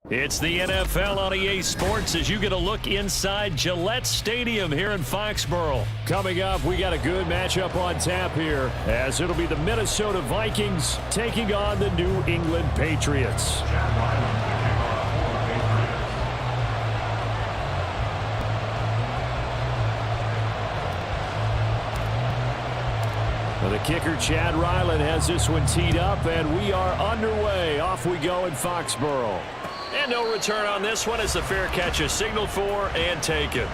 It's the NFL on EA Sports as you get a look inside Gillette Stadium here in Foxborough. Coming up, we got a good matchup on tap here as it'll be the Minnesota Vikings taking on the New England Patriots. The kicker, Chad Ryland, has this one teed up, and we are underway. Off we go in Foxborough. And no return on this one as the fair catch is signaled for and taken.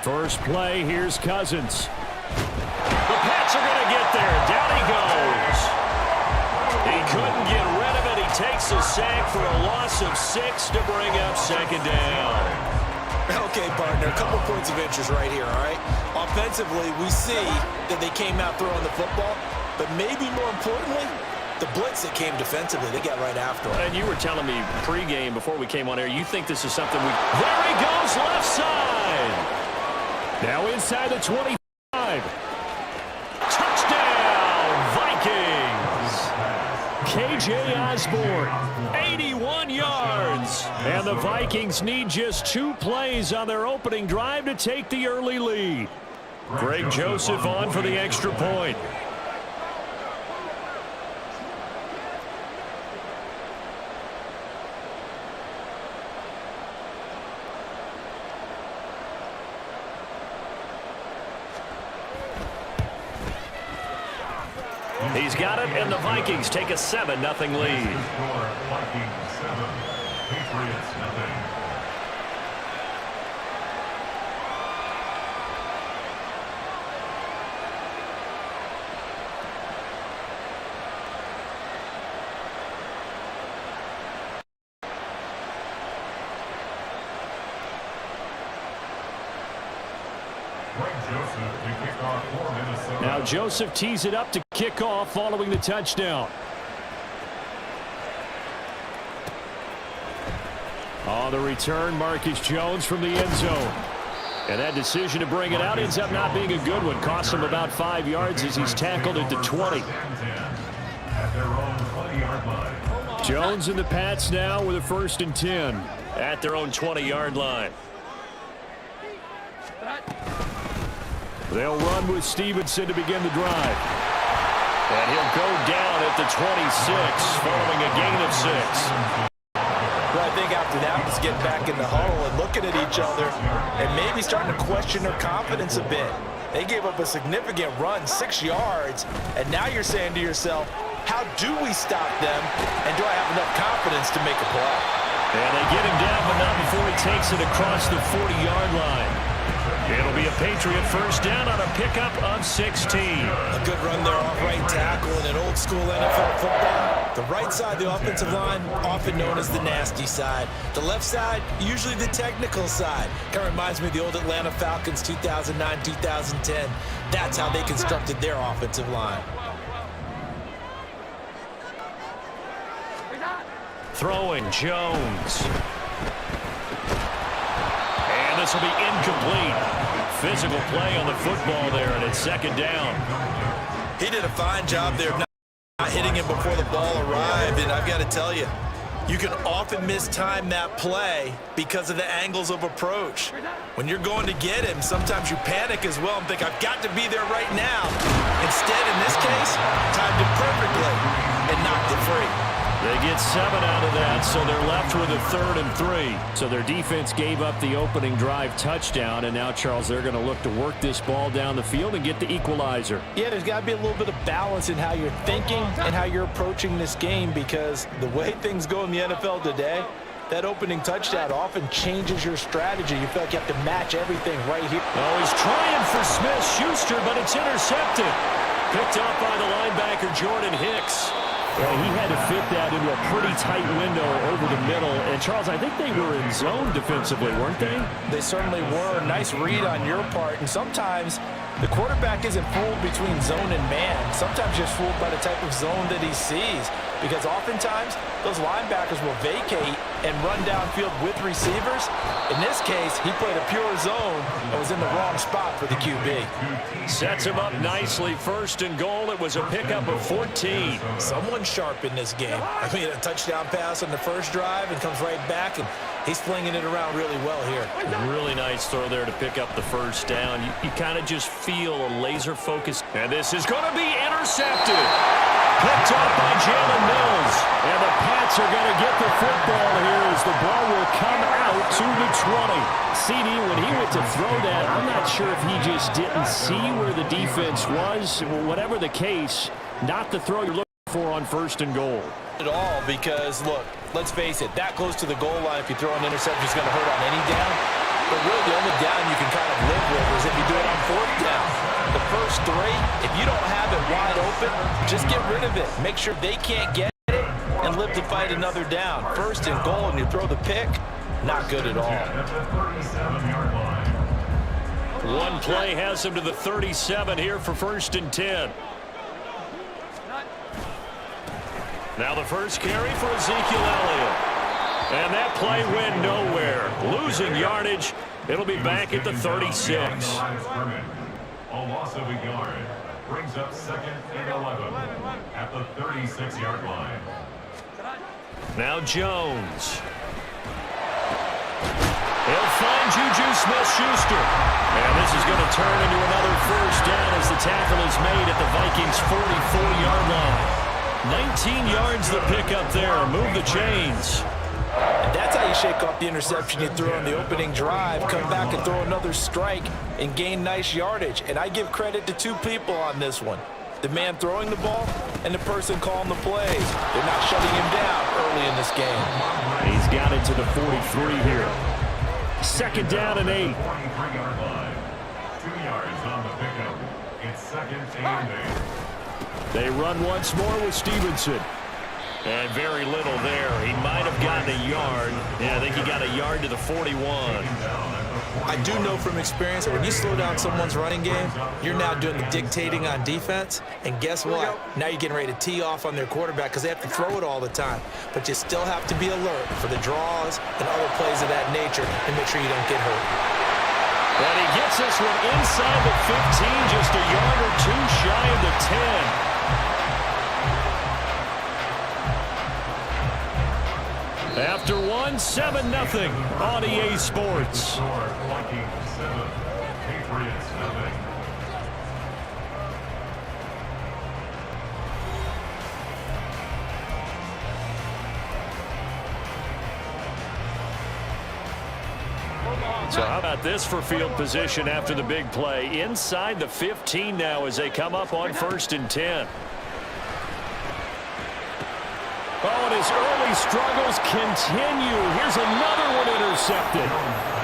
First play, here's Cousins. The Pats are going to get there. Down he goes. He couldn't get rid of it. He takes a sack for a loss of 6 to bring up second down. Okay, partner, a couple points of interest right here, all right? Offensively, we see that they came out throwing the football, but maybe more importantly, the blitz that came defensively, they got right after it. And you were telling me pregame before we came on air, you think this is something we... There he goes, left side. Now inside the 25. Touchdown, Vikings. KJ Osborne, 81 yards. And the Vikings need just 2 plays on their opening drive to take the early lead. Greg Joseph on for the extra point. He's got it, and the Vikings take a 7-0 lead. Vikings 7, Patriots 0. Now Joseph tees it up to kick off following the touchdown. On the return, Marcus Jones from the end zone. And that decision to bring it out ends up not being a good one. Cost him about 5 yards as he's tackled at the 20. Jones and the Pats now with a 1st and 10 at their own 20-yard line. They'll run with Stevenson to begin the drive. And he'll go down at the 26 following a gain of 6. Well, I think after that was getting back in the huddle and looking at each other and maybe starting to question their confidence a bit. They gave up a significant run, 6 yards, and now you're saying to yourself, how do we stop them, and do I have enough confidence to make a play? And they get him down, but not before he takes it across the 40-yard line. It'll be a Patriot 1st down on a pickup of 16. A good run there off right tackle in an old-school NFL football. The right side, the offensive line, often known as the nasty side. The left side, usually the technical side. Kind of reminds me of the old Atlanta Falcons 2009-2010. That's how they constructed their offensive line. Throwing Jones. And this will be incomplete. Physical play on the football there, and it's 2nd down. He did a fine job there of not hitting him before the ball arrived, and I've got to tell you, you can often mistime that play because of the angles of approach. When you're going to get him, sometimes you panic as well and think, I've got to be there right now. Instead, in this case, timed it perfectly and knocked it free. They get 7 out of that, so they're left with a 3rd and 3. So their defense gave up the opening drive touchdown, and now, Charles, they're going to look to work this ball down the field and get the equalizer. Yeah, there's got to be a little bit of balance in how you're thinking and how you're approaching this game, because the way things go in the NFL today, that opening touchdown often changes your strategy. You feel like you have to match everything right here. Oh, he's trying for Smith-Schuster, but it's intercepted. Picked up by the linebacker, Jordan Hicks. Well, he had to fit that into a pretty tight window over the middle. And, Charles, I think they were in zone defensively, weren't they? They certainly were. Nice read on your part. And sometimes the quarterback isn't fooled between zone and man. Sometimes just fooled by the type of zone that he sees. Because oftentimes those linebackers will vacate and run downfield with receivers. In this case, he played a pure zone and was in the wrong spot for the QB. Sets him up nicely. First and goal. It was a pickup of 14. Someone sharp in this game. I mean, a touchdown pass on the first drive and comes right back, and he's flinging it around really well here. Really nice throw there to pick up the first down. You kind of just feel a laser focus. And this is going to be intercepted. Picked up by Jalen Mills. And the Pats are going to get the football here as the ball will come out to the 20. CD, when he went to throw that, I'm not sure if he just didn't see where the defense was. Whatever the case, not the throw you're looking for on first and goal. At all, because, look, let's face it, that close to the goal line, if you throw an interception, is going to hurt on any down. But really, the only down you can kind of live with is if you do it on fourth down. The first three, if you don't have it wide open, just get rid of it. Make sure they can't get it and live to fight another down. First and goal, and you throw the pick, not good at all. One play has him to the 37 here for first and 10. Now the first carry for Ezekiel Elliott. And that play went nowhere. Losing yardage. It'll be back at the 36. A loss of a yard brings up second and 11 at the 36-yard line. Now Jones. He'll find Juju Smith-Schuster. And this is going to turn into another first down as the tackle is made at the Vikings' 44-yard line. 19 yards the pickup there. Move the chains. And that's how you shake off the interception you threw on the opening drive, come back and throw another strike and gain nice yardage. And I give credit to two people on this one. The man throwing the ball and the person calling the plays. They're not shutting him down early in this game. He's got it to the 43 here. Second down and 8. 43-yard line. 2 yards on the pickup. It's second and 8. They run once more with Stevenson. And very little there. He might have gotten a yard. Yeah, I think he got a yard to the 41. I do know from experience that when you slow down someone's running game, you're now doing the dictating on defense. And guess what? Now you're getting ready to tee off on their quarterback because they have to throw it all the time. But you still have to be alert for the draws and other plays of that nature and make sure you don't get hurt. And he gets this one inside the 15, just a yard or two shy of the 10. After 7-0 on EA Sports. Vikings 7, Patriots 0. So how about this for field position after the big play? Inside the 15 now as they come up on first and 10. Oh, and his early struggles continue. Here's another one intercepted.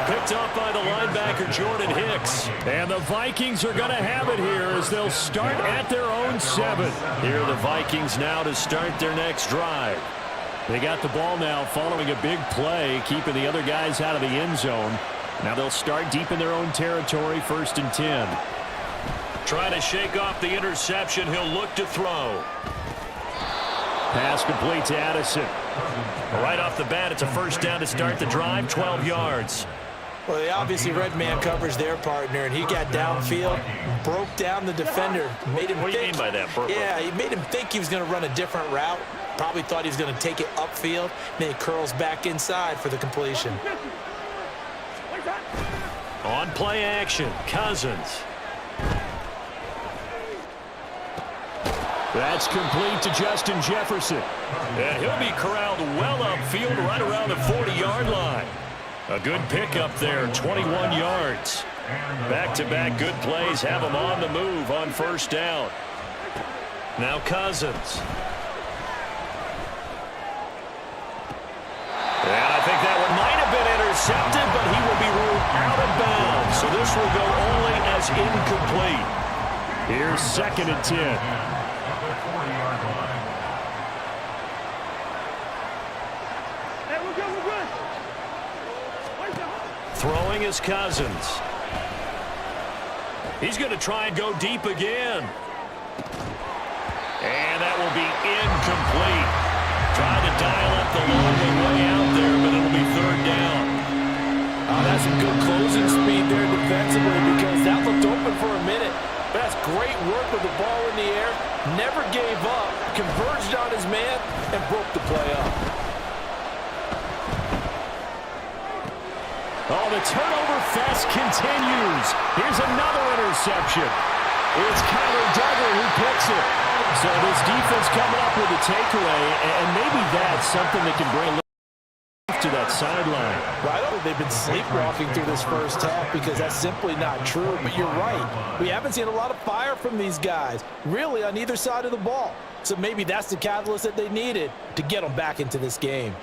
Picked up by the linebacker, Jordan Hicks. And the Vikings are going to have it here as they'll start at their own 7. Here are the Vikings now to start their next drive. They got the ball now following a big play, keeping the other guys out of the end zone. Now they'll start deep in their own territory, first and 10. Trying to shake off the interception. He'll look to throw. Pass complete to Addison. Right off the bat, it's a first down to start the drive, 12 yards. Well, they obviously red man coverage their partner, and he got downfield, broke down the defender, made him What do you mean by that, Burko? Yeah, he made him think he was going to run a different route. Probably thought he was going to take it upfield. Then he curls back inside for the completion. On play action, Cousins. That's complete to Justin Jefferson. And he'll be corralled well upfield right around the 40-yard line. A good pickup there, 21 yards. Back-to-back good plays have him on the move on first down. Now Cousins. And I think that one might have been intercepted, but he will be ruled out of bounds. So this will go only as incomplete. Here's second and 10. Throwing is Cousins. He's going to try and go deep again. And that will be incomplete. Trying to dial up the long way out there, but it'll be third down. That's some good closing speed there defensively because that looked open for a minute. But that's great work with the ball in the air. Never gave up, converged on his man, and broke the play up. Oh, the turnover fest continues. Here's another interception. It's Kyler Duggar who picks it. So this defense coming up with a takeaway, and maybe that's something that can bring to that sideline. Well, I don't think they've been sleepwalking through this first half because that's simply not true, but you're right. We haven't seen a lot of fire from these guys, really on either side of the ball. So maybe that's the catalyst that they needed to get them back into this game.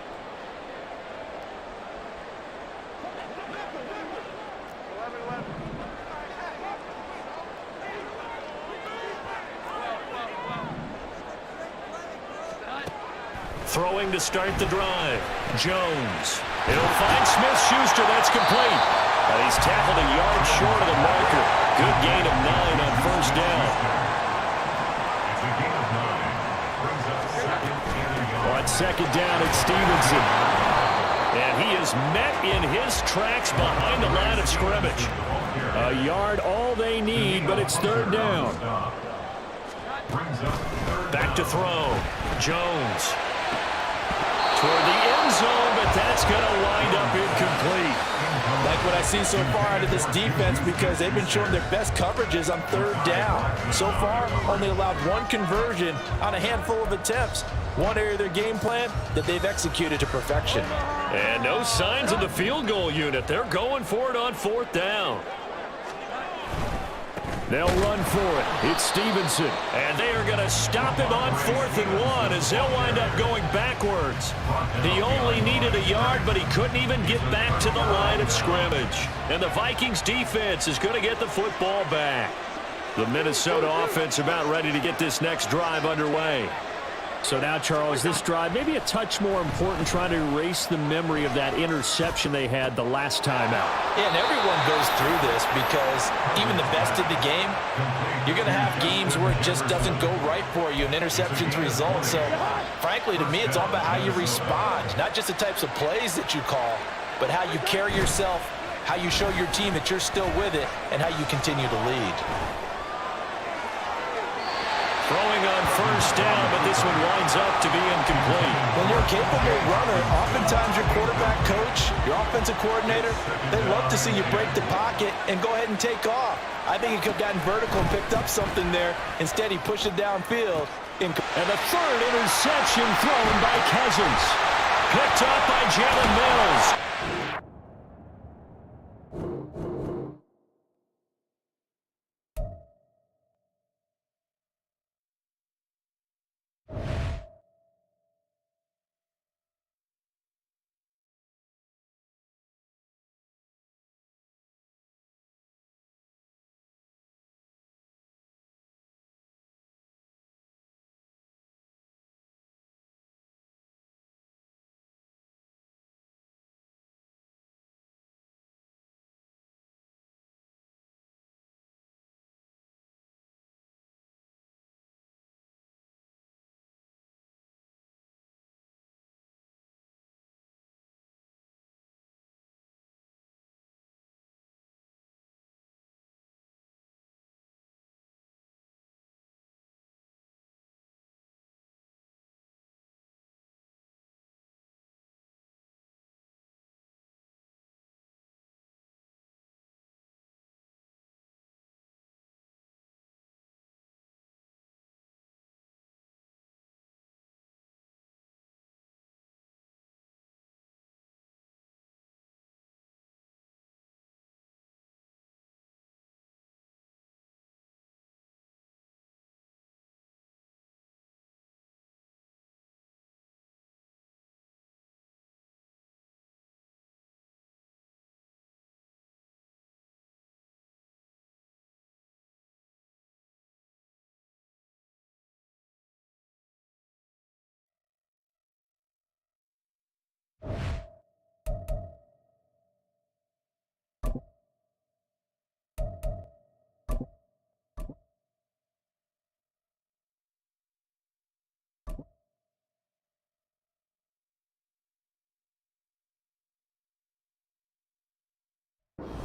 Throwing to start the drive. Jones. He'll find Smith-Schuster. That's complete. And he's tackled a yard short of the marker. Good gain of 9 on first down. It's a gain of 9. Brings up second and a yard. On second down, it's Stevenson. And he is met in his tracks behind the line of scrimmage. A yard all they need, but it's third down. Back to throw. Jones. Toward the end zone, but that's going to wind up incomplete. Like what I see so far out of this defense because they've been showing their best coverages on third down. So far, only allowed one conversion on a handful of attempts. One area of their game plan that they've executed to perfection. And no signs of the field goal unit. They're going for it on fourth down. They'll run for it. It's Stevenson. And they are going to stop him on 4th and 1 as they'll wind up going backwards. He only needed a yard, but he couldn't even get back to the line of scrimmage. And the Vikings defense is going to get the football back. The Minnesota offense about ready to get this next drive underway. So now, Charles, this drive maybe a touch more important, trying to erase the memory of that interception they had the last time out. Yeah, and everyone goes through this because even the best in the game, you're going to have games where it just doesn't go right for you and interceptions result. So, frankly, to me, it's all about how you respond, not just the types of plays that you call, but how you carry yourself, how you show your team that you're still with it, and how you continue to lead. Throwing on first down, but this one winds up to be incomplete. When you're a capable runner, oftentimes your quarterback coach, your offensive coordinator, they love to see you break the pocket and go ahead and take off. I think he could have gotten vertical and picked up something there. Instead, he pushed it downfield. And the third interception thrown by Cousins. Picked up by Jalen Mills.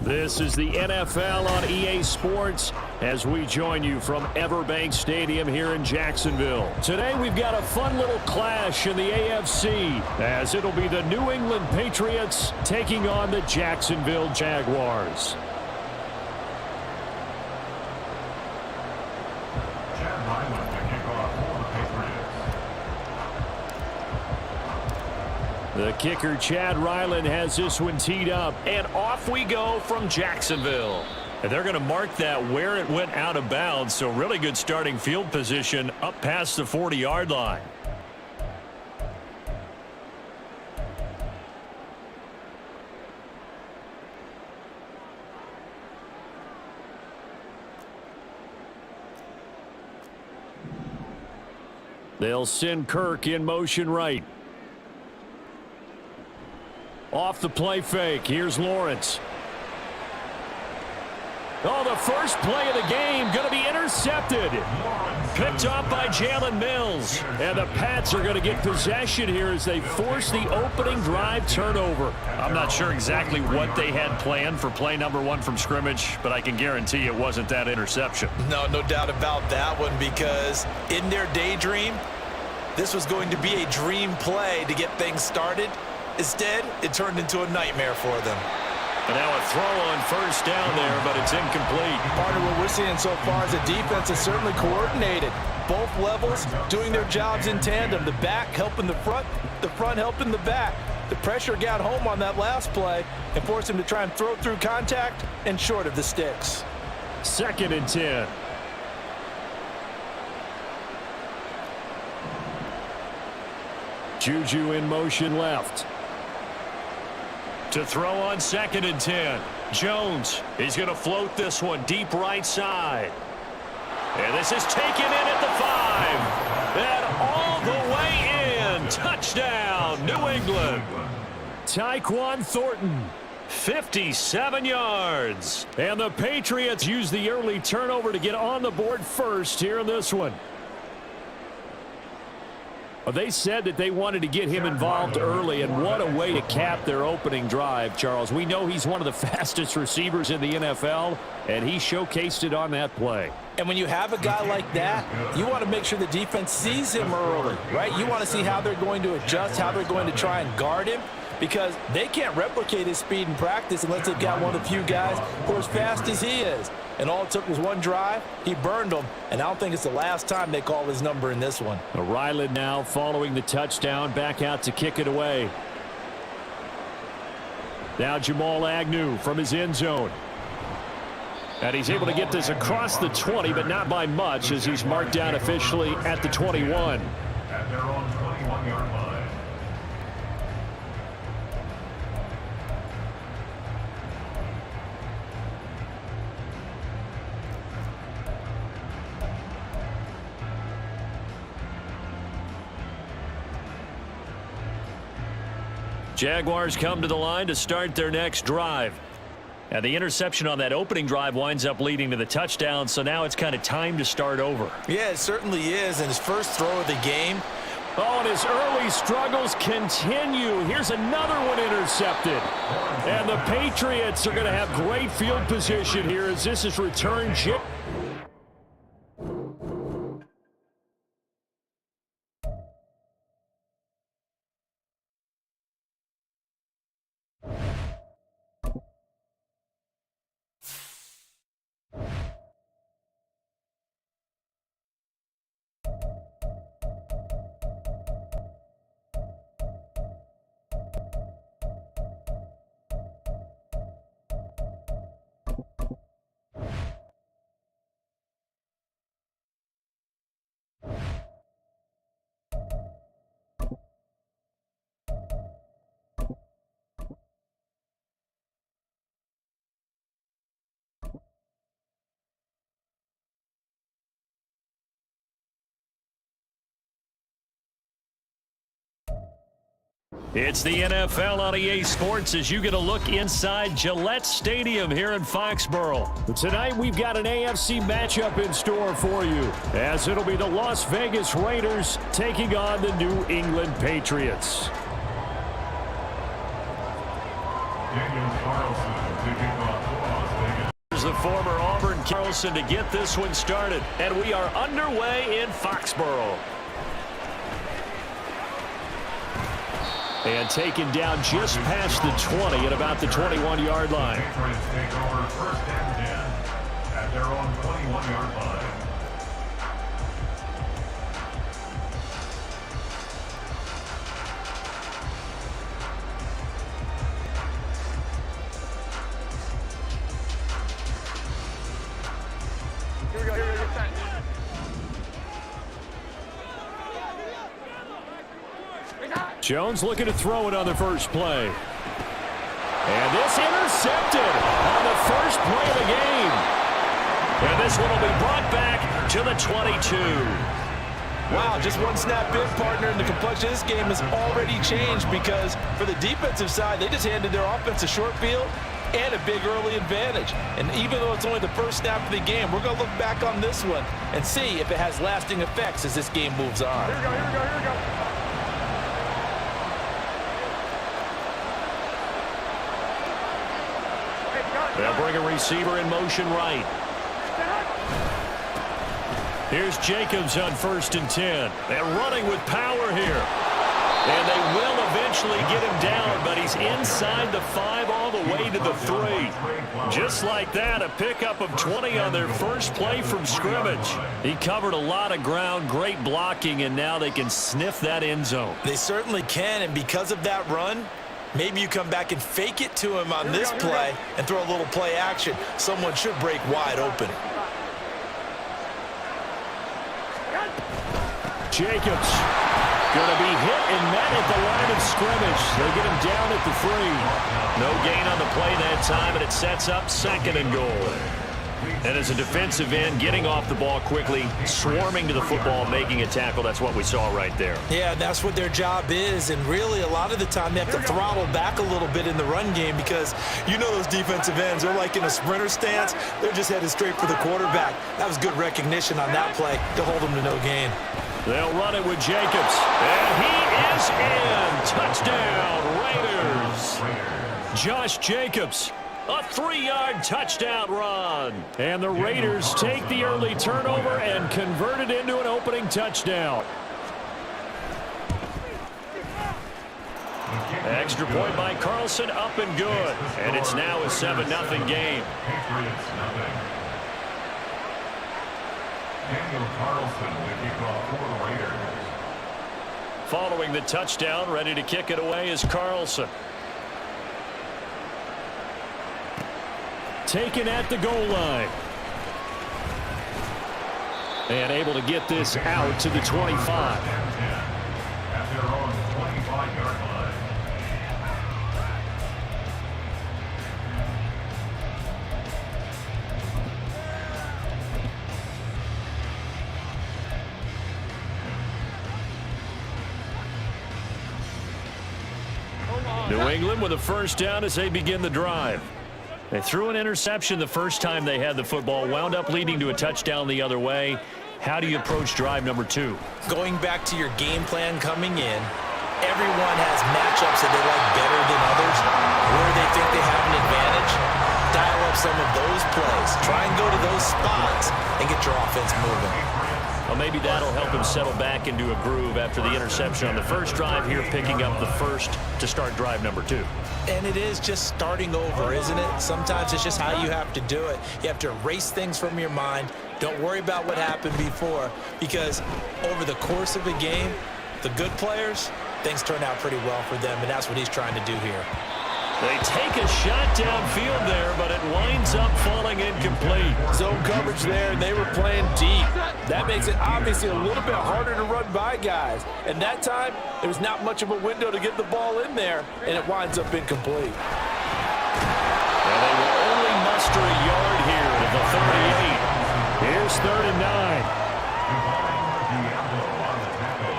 This is the NFL on EA Sports as we join you from Everbank Stadium here in Jacksonville. Today we've got a fun little clash in the AFC as it'll be the New England Patriots taking on the Jacksonville Jaguars. The kicker, Chad Ryland, has this one teed up. And off we go from Jacksonville. And they're going to mark that where it went out of bounds. So really good starting field position up past the 40-yard line. They'll send Kirk in motion right. Off the play fake. Here's Lawrence. Oh, the first play of the game going to be intercepted. Picked off by Jalen Mills. And the Pats are going to get possession here as they force the opening drive turnover. I'm not sure exactly what they had planned for play number one from scrimmage, but I can guarantee it wasn't that interception. No doubt about that one, because in their daydream, this was going to be a dream play to get things started. Instead, it turned into a nightmare for them. And now a throw on first down there, but it's incomplete. Partner, what we're seeing so far is the defense is certainly coordinated. Both levels doing their jobs in tandem. The back helping the front helping the back. The pressure got home on that last play and forced him to try and throw through contact and short of the sticks. 2nd and 10. Juju in motion left. To throw on 2nd and 10. Jones, he's going to float this one deep right side. And this is taken in at the 5. And all the way in. Touchdown, New England. Tyquan Thornton, 57 yards. And the Patriots use the early turnover to get on the board first here in this one. They said that they wanted to get him involved early, and what a way to cap their opening drive, Charles. We know he's one of the fastest receivers in the NFL, and he showcased it on that play. And when you have a guy like that, you want to make sure the defense sees him early, right? You want to see how they're going to adjust, how they're going to try and guard him, because they can't replicate his speed in practice unless they've got one of the few guys who are as fast as he is. And all it took was one drive. He burned them, and I don't think it's the last time they call his number in this one. Ryland now following the touchdown, back out to kick it away. Now Jamal Agnew from his end zone. And he's able to get this across the 20, but not by much, as he's marked down officially at the 21. At their own 21-yard line. Jaguars come to the line to start their next drive. And the interception on that opening drive winds up leading to the touchdown, so now it's kind of time to start over. Yeah, it certainly is. And his first throw of the game. Oh, and his early struggles continue. Here's another one intercepted. And the Patriots are going to have great field position here as this is returned. It's the NFL on EA Sports as you get a look inside Gillette Stadium here in Foxborough. Tonight we've got an AFC matchup in store for you, as it'll be the Las Vegas Raiders taking on the New England Patriots. Daniel Carlson to kick off. The former Auburn Carlson to get this one started. And we are underway in Foxborough. And taken down just past the 20 at about the 21-yard line. Patriots take over 1st and 10 at their own 21-yard line. Jones looking to throw it on the first play. And this intercepted on the first play of the game. And this one will be brought back to the 22. Wow, just one snap in, partner, and the complexion of this game has already changed because for the defensive side, they just handed their offense a short field and a big early advantage. And even though it's only the first snap of the game, we're going to look back on this one and see if it has lasting effects as this game moves on. Here we go, here we go, here we go. They'll bring a receiver in motion right. Here's Jacobs on 1st and 10. They're running with power here. And they will eventually get him down, but he's inside the 5 all the way to the 3. Just like that, a pickup of 20 on their first play from scrimmage. He covered a lot of ground, great blocking, and now they can sniff that end zone. They certainly can, and because of that run, maybe you come back and fake it to him on this play and throw a little play action. Someone should break wide open. Jacobs going to be hit and met at the line of scrimmage. They get him down at the 3. No gain on the play that time, and it sets up 2nd and goal. And as a defensive end, getting off the ball quickly, swarming to the football, making a tackle, that's what we saw right there. Yeah, that's what their job is, and really a lot of the time they have to throttle back a little bit in the run game because you know those defensive ends, they're like in a sprinter stance. They're just headed straight for the quarterback. That was good recognition on that play to hold them to no gain. They'll run it with Jacobs, and he is in. Touchdown, Raiders. Josh Jacobs, a 3-yard touchdown run. And the Raiders take the early turnover and convert it into an opening touchdown. Extra point by Carlson, up and good. And it's now a 7-0 game. Patriots nothing. Daniel Carlson to kick off for the Raiders. Following the touchdown, ready to kick it away is Carlson. Taken at the goal line. And able to get this out to the 25. At their own 25-yard line. New England with a first down as they begin the drive. They threw an interception the first time they had the football, wound up leading to a touchdown the other way. How do you approach drive number 2? Going back to your game plan coming in, everyone has matchups that they like better than others. Where they think they have an advantage, dial up some of those plays. Try and go to those spots and get your offense moving. Well, maybe that'll help him settle back into a groove after the interception on the first drive here, picking up the first to start drive number 2. And it is just starting over, isn't it? Sometimes it's just how you have to do it. You have to erase things from your mind. Don't worry about what happened before, because over the course of a game, the good players, things turn out pretty well for them, and that's what he's trying to do here. They take a shot downfield there, but it winds up falling incomplete. Zone coverage there, and they were playing deep. That makes it obviously a little bit harder to run by guys. And that time, there was not much of a window to get the ball in there, and it winds up incomplete. And they will only muster a yard here at the 38. Here's 3rd and 9. Diablo on the tackle.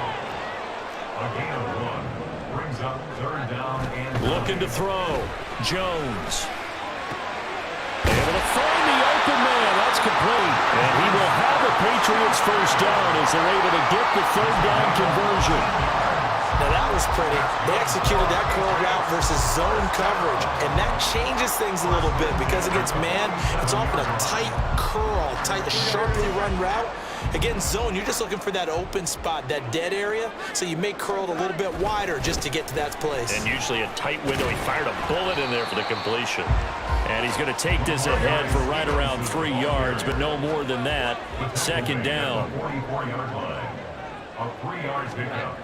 A gain of 1 brings up 3rd down and Looking to throw. Jones. Able to find the open man. That's complete. And he will have the Patriots first down as they're able to get the 3rd down conversion. Now that was pretty. They executed that curl route versus zone coverage, and that changes things a little bit because against man, it's often a tight curl, tight, sharply run route. Against zone, you're just looking for that open spot, that dead area, so you may curl it a little bit wider just to get to that place. And usually a tight window. He fired a bullet in there for the completion. And he's going to take this ahead for right around 3 yards, but no more than that. Second down. 44-yard line. A 3-yard pickup.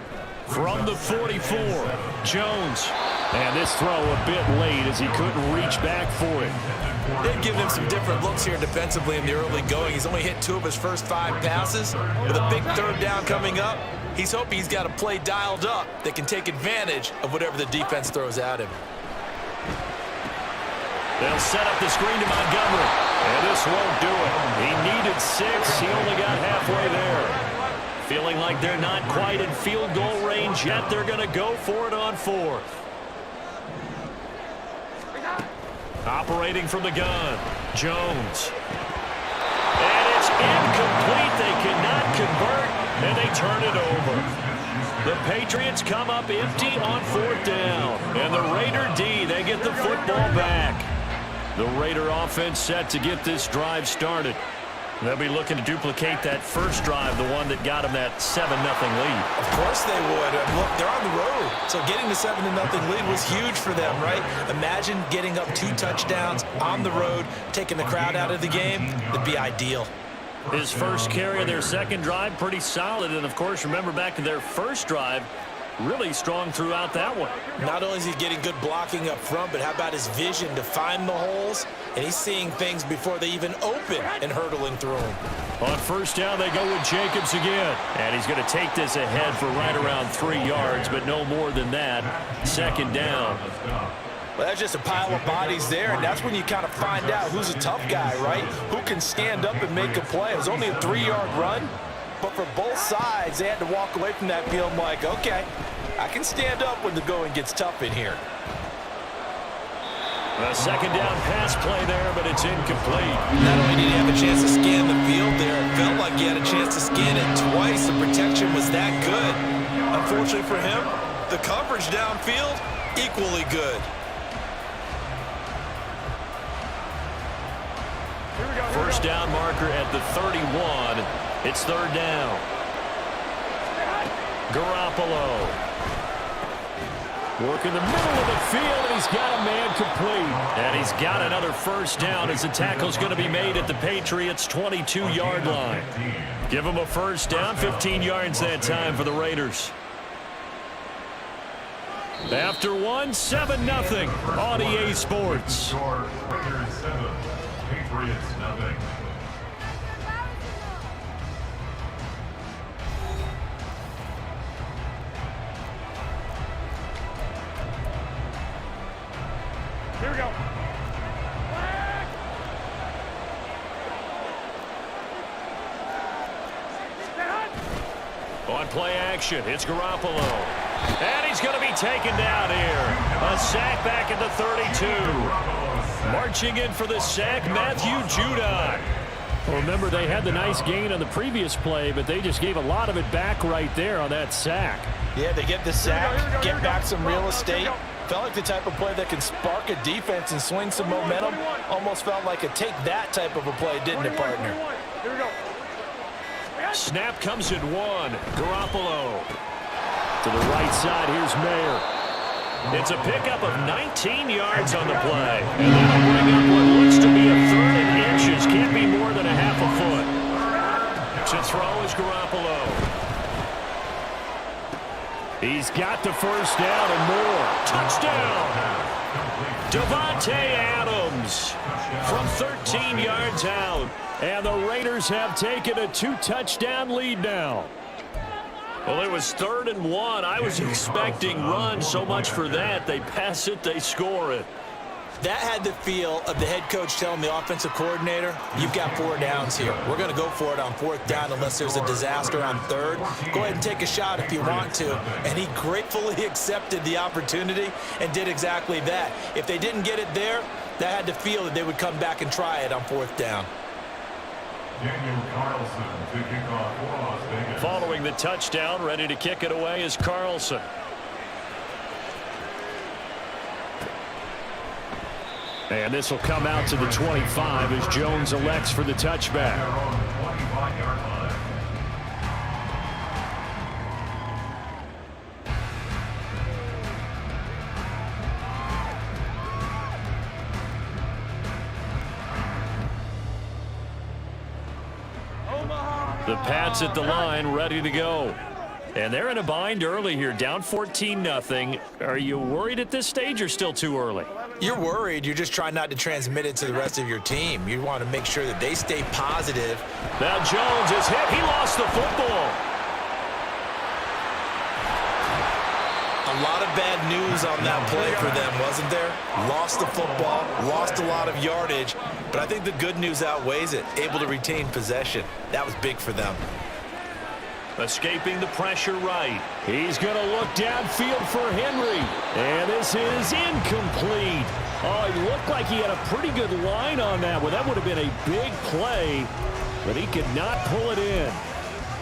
From the 44, Jones. And this throw a bit late as he couldn't reach back for it. They've given him some different looks here defensively in the early going. He's only hit 2 of his first 5 passes. With a big third down coming up, he's hoping he's got a play dialed up that can take advantage of whatever the defense throws at him. They'll set up the screen to Montgomery. And this won't do it. He needed 6. He only got halfway there. Feeling like they're not quite in field goal range yet. They're going to go for it on 4th. Operating from the gun, Jones. And it's incomplete. They cannot convert, and they turn it over. The Patriots come up empty on 4th down. And the Raider D, they get the football back. The Raider offense set to get this drive started. They'll be looking to duplicate that first drive, the one that got them that 7-0 lead. Of course they would. Look, they're on the road, so getting the 7-0 lead was huge for them, right? Imagine getting up 2 touchdowns on the road, taking the crowd out of the game. That'd be ideal. His first carry of their second drive, pretty solid. And, of course, remember back to their first drive, really strong throughout that one. Not only is he getting good blocking up front, but how about his vision to find the holes? And he's seeing things before they even open and hurtling through them. On first down, they go with Jacobs again. And he's going to take this ahead for right around 3 yards, but no more than that. Second down. Well, that's just a pile of bodies there, and that's when you kind of find out who's a tough guy, right? Who can stand up and make a play. It was only a 3-yard run, but for both sides, they had to walk away from that feeling like, okay, I can stand up when the going gets tough in here. A second down pass play there, but it's incomplete. Not only did he have a chance to scan the field there, it felt like he had a chance to scan it twice. The protection was that good. Unfortunately for him, the coverage downfield, equally good. First down marker at the 31. It's 3rd down. Garoppolo. Working the middle of the field, and he's got a man complete. And he's got another first down as the tackle's going to be made at the Patriots' 22-yard line. Give him a first down, 15 yards that time for the Raiders. After 1, 7-0 on EA Sports. Raiders 7, Patriots 0. Here we go. On play action, it's Garoppolo. And he's going to be taken down here. A sack back at the 32. Marching in for the sack, Matthew Judon. Well, remember, they had the nice gain on the previous play, but they just gave a lot of it back right there on that sack. Yeah, they get the sack, get back some real estate. Felt like the type of play that can spark a defense and swing some momentum. Almost felt like a take that type of a play, didn't it, partner? Here we go. Snap comes at 1. Garoppolo. To the right side, here's Mayer. It's a pickup of 19 yards on the play. And that'll bring up what looks to be a 3rd and inches. Can't be more than a half a foot. To throw is Garoppolo. He's got the first down and more. Touchdown! Davante Adams from 13 yards out. And the Raiders have taken a 2-touchdown lead now. Well, it was 3rd and 1. I was expecting run, so much for that. They pass it, they score it. That had the feel of the head coach telling the offensive coordinator, you've got 4 downs here. We're going to go for it on 4th down unless there's a disaster on 3rd. Go ahead and take a shot if you want to. And he gratefully accepted the opportunity and did exactly that. If they didn't get it there, that had the feel that they would come back and try it on 4th down. Daniel Carlson to kick off for Las Vegas. Following the touchdown, ready to kick it away is Carlson. And this will come out to the 25 as Jones elects for the touchback. The Pats at the line, ready to go. And they're in a bind early here, down 14-0. Are you worried at this stage or still too early? You're worried. You're just trying not to transmit it to the rest of your team. You want to make sure that they stay positive. Now Jones is hit. He lost the football. A lot of bad news on that play for them, wasn't there? Lost the football, lost a lot of yardage, but I think the good news outweighs it. Able to retain possession. That was big for them. Escaping the pressure right. He's going to look downfield for Henry. And this is incomplete. Oh, he looked like he had a pretty good line on that one. That would have been a big play, but he could not pull it in.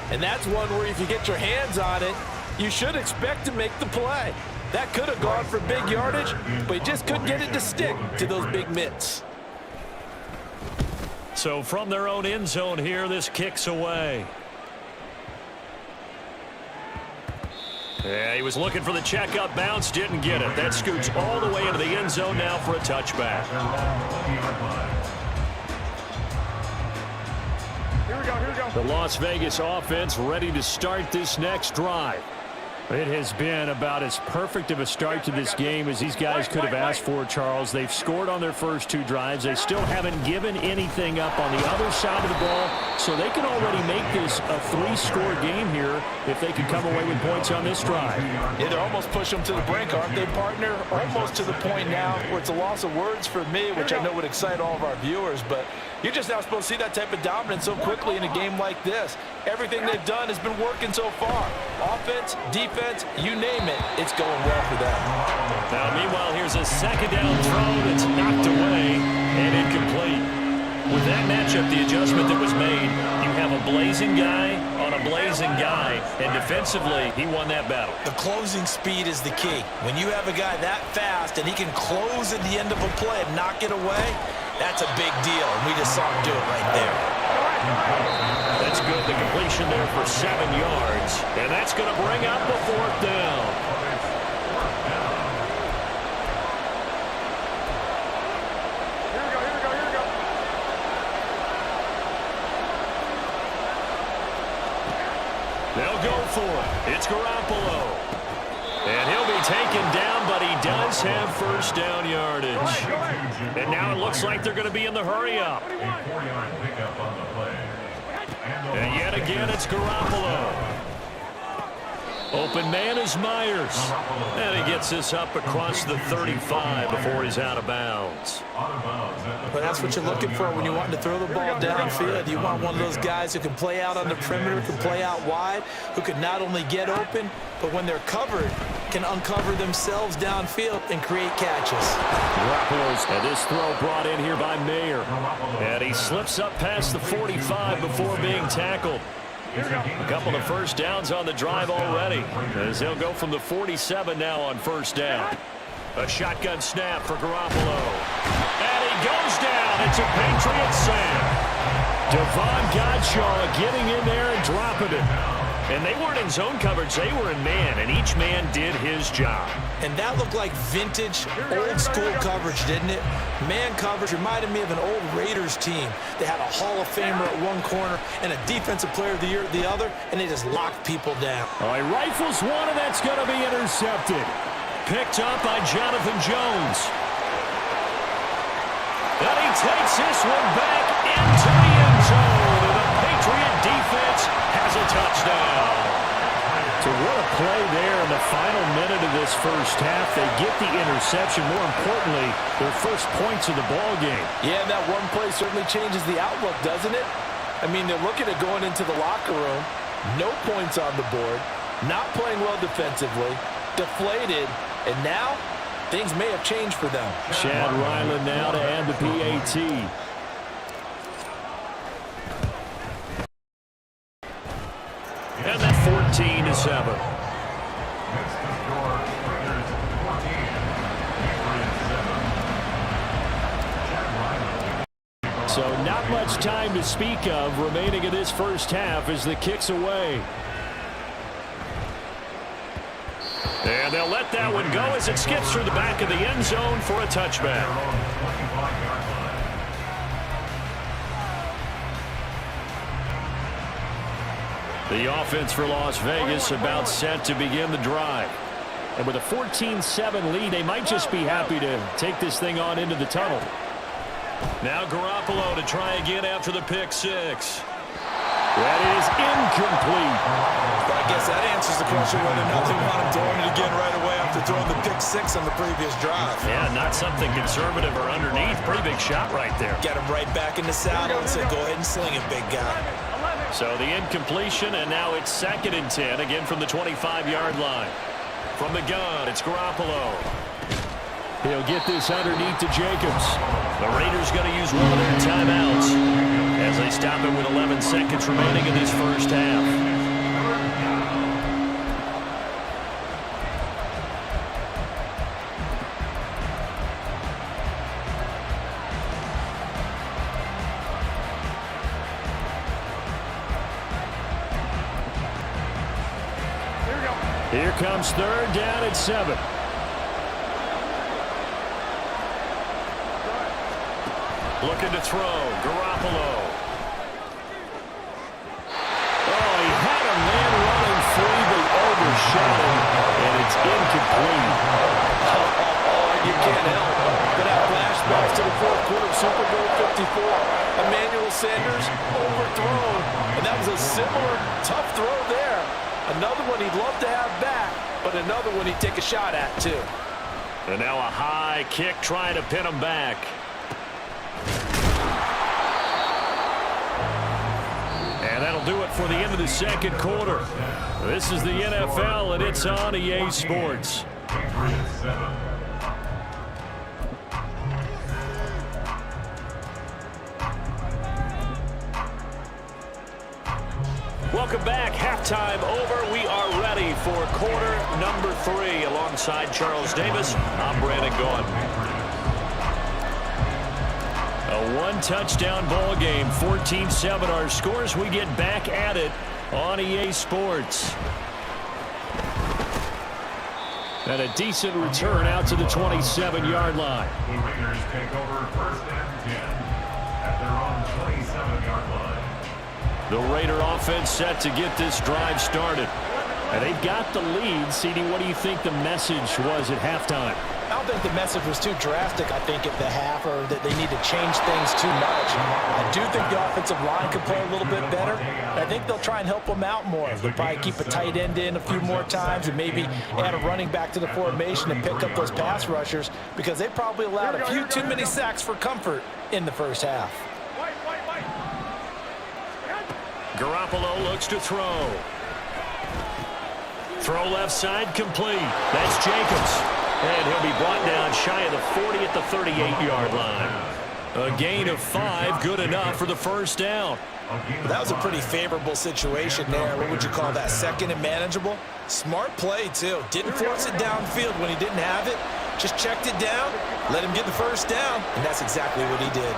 And that's one where if you get your hands on it, you should expect to make the play. That could have gone for big yardage, but he just couldn't get it to stick to those big mitts. So from their own end zone here, this kicks away. Yeah, he was looking for the checkup bounce, didn't get it. That scoots all the way into the end zone now for a touchback. Here we go, here we go. The Las Vegas offense ready to start this next drive. It has been about as perfect of a start to this game as these guys could have asked for, Charles. They've scored on their first two drives. They still haven't given anything up on the other side of the ball, so they can already make this a three-score game here if they can come away with points on this drive. Yeah, they're almost pushing them to the brink, aren't they, partner? Almost to the point now where it's a loss of words for me, which I know would excite all of our viewers, but you're just not supposed to see that type of dominance so quickly in a game like this. Everything they've done has been working so far. Offense, defense, you name it, it's going well for them. Now, meanwhile, here's a second down throw that's knocked away and incomplete. With that matchup, the adjustment that was made, you have a blazing guy on a blazing guy, and defensively, he won that battle. The closing speed is the key. When you have a guy that fast and he can close at the end of a play and knock it away, that's a big deal, and we just saw him do it right there. That's good. The completion there for 7 yards, and that's going to bring up the fourth down. Here we go, here we go, here we go. They'll go for it. It's Garoppolo. And he'll be taken down, but he does have first down yardage. And now it looks like they're going to be in the hurry-up. And yet again, it's Garoppolo. Open man is Myers. And he gets this up across the 35 before he's out of bounds. But that's what you're looking for when you're wanting to throw the ball downfield. You want one of those guys who can play out on the perimeter, can play out wide, who can not only get open, but when they're covered, can uncover themselves downfield and create catches. Garoppolo's and this throw brought in here by Mayer. And he slips up past the 45 before being tackled. A couple of first downs on the drive already, as they'll go from the 47 now on first down. A shotgun snap for Garoppolo. And he goes down. It's a Patriot sack. Devon Godshaw getting in there and dropping it. And they weren't in zone coverage. They were in man, and each man did his job. And that looked like vintage, old-school coverage, didn't it? Man coverage reminded me of an old Raiders team. They had a Hall of Famer at one corner and a Defensive Player of the Year at the other, and they just locked people down. All right, rifles one, and that's going to be intercepted. Picked up by Jonathan Jones. And he takes this one back into the end zone. And the Patriot defense has a touchdown. So what a play there in the final minute of this first half. They get the interception. More importantly, their first points of the ball game. Yeah, and that one play certainly changes the outlook, doesn't it? I mean, they're looking at going into the locker room, no points on the board, not playing well defensively, deflated, and now things may have changed for them. Chad Ryland now to add the PAT. And 14-7. Next to score, Raiders 14, Patriots 7. So not much time to speak of remaining in this first half as the kick's away. And they'll let that one go as it skips through the back of the end zone for a touchback. The offense for Las Vegas about set to begin the drive. And with a 14-7 lead, they might just be happy to take this thing on into the tunnel. Now Garoppolo to try again after the pick six. That is incomplete. But I guess that answers the question whether or not they want him throwing it again right away after throwing the pick six on the previous drive. Yeah, not something conservative or underneath. Pretty big shot right there. Get him right back in the saddle and say, go ahead and sling it, big guy. So the incompletion, and now it's 2nd and 10, again from the 25-yard line. From the gun, it's Garoppolo. He'll get this underneath to Jacobs. The Raiders going to use one of their timeouts as they stop it with 11 seconds remaining in this first half. Here comes 3rd down at 7. Looking to throw, Garoppolo. Oh, he had a man running free, but overshot him, and it's incomplete. You can't help but have flashbacks to the 4th quarter of Super Bowl 54. Emmanuel Sanders overthrown, and that was a similar tough throw there. Another one he'd love to have back, but another one he'd take a shot at, too. And now a high kick trying to pin him back. And that'll do it for the end of the 2nd quarter. This is the NFL, and it's on EA Sports. Patriots 7. Welcome back. Halftime over. We are ready for quarter number 3. Alongside Charles Davis, I'm Brandon Gaughan. A one-touchdown ball game, 14-7 our scores. We get back at it on EA Sports. And a decent return out to the 27-yard line. The Raiders take over 1st and 10 at their own 27-yard line. The Raider offense set to get this drive started. And they've got the lead. CD, what do you think the message was at halftime? I don't think the message was too drastic, I think, at the half, or that they need to change things too much. I do think the offensive line could play a little bit better. I think they'll try and help them out more. They'll probably keep a tight end in a few more times and maybe add a running back to the formation and pick up those pass rushers, because they probably allowed a few too many sacks for comfort in the first half. Garoppolo looks to throw. Throw left side complete. That's Jacobs. And he'll be brought down shy of the 40 at the 38-yard line. A gain of 5, good enough for the first down. That was a pretty favorable situation there. What would you call that? 2nd and manageable? Smart play, too. Didn't force it downfield when he didn't have it. Just checked it down, let him get the first down, and that's exactly what he did.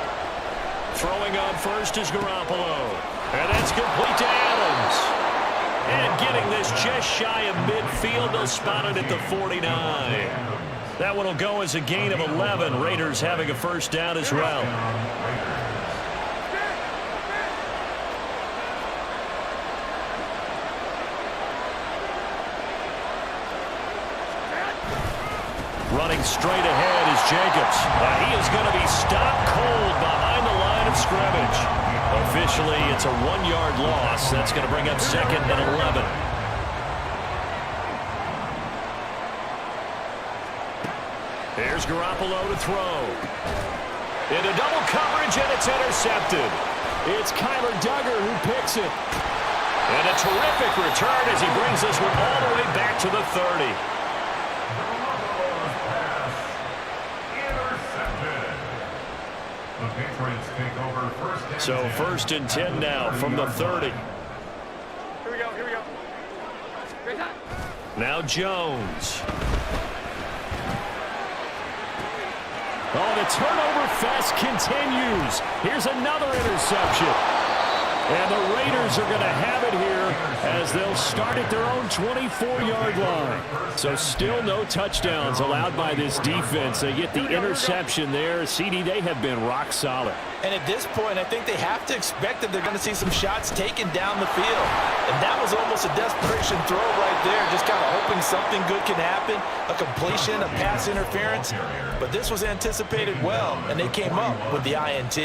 Throwing on first is Garoppolo. And that's complete to Adams. And getting this just shy of midfield, they'll spot it at the 49. That one will go as a gain of 11. Raiders having a first down as well. Running straight ahead is Jacobs. He is going to be stopped cold behind the line of scrimmage. Officially, it's a 1-yard loss. That's going to bring up 2nd and 11. Here's Garoppolo to throw. Into double coverage, and it's intercepted. It's Kyler Duggar who picks it. And a terrific return as he brings this one all the way back to the 30. So 1st and 10 now from the 30. Here we go. Now Jones. Oh, the turnover fest continues. Here's another interception. And the Raiders are going to have it here as they'll start at their own 24-yard line. So still no touchdowns allowed by this defense. They get the interception there. CD, they have been rock solid. And at this point, I think they have to expect that they're going to see some shots taken down the field. And that was almost a desperation throw right there, just kind of hoping something good can happen, a completion, a pass interference. But this was anticipated well, and they came up with the INT.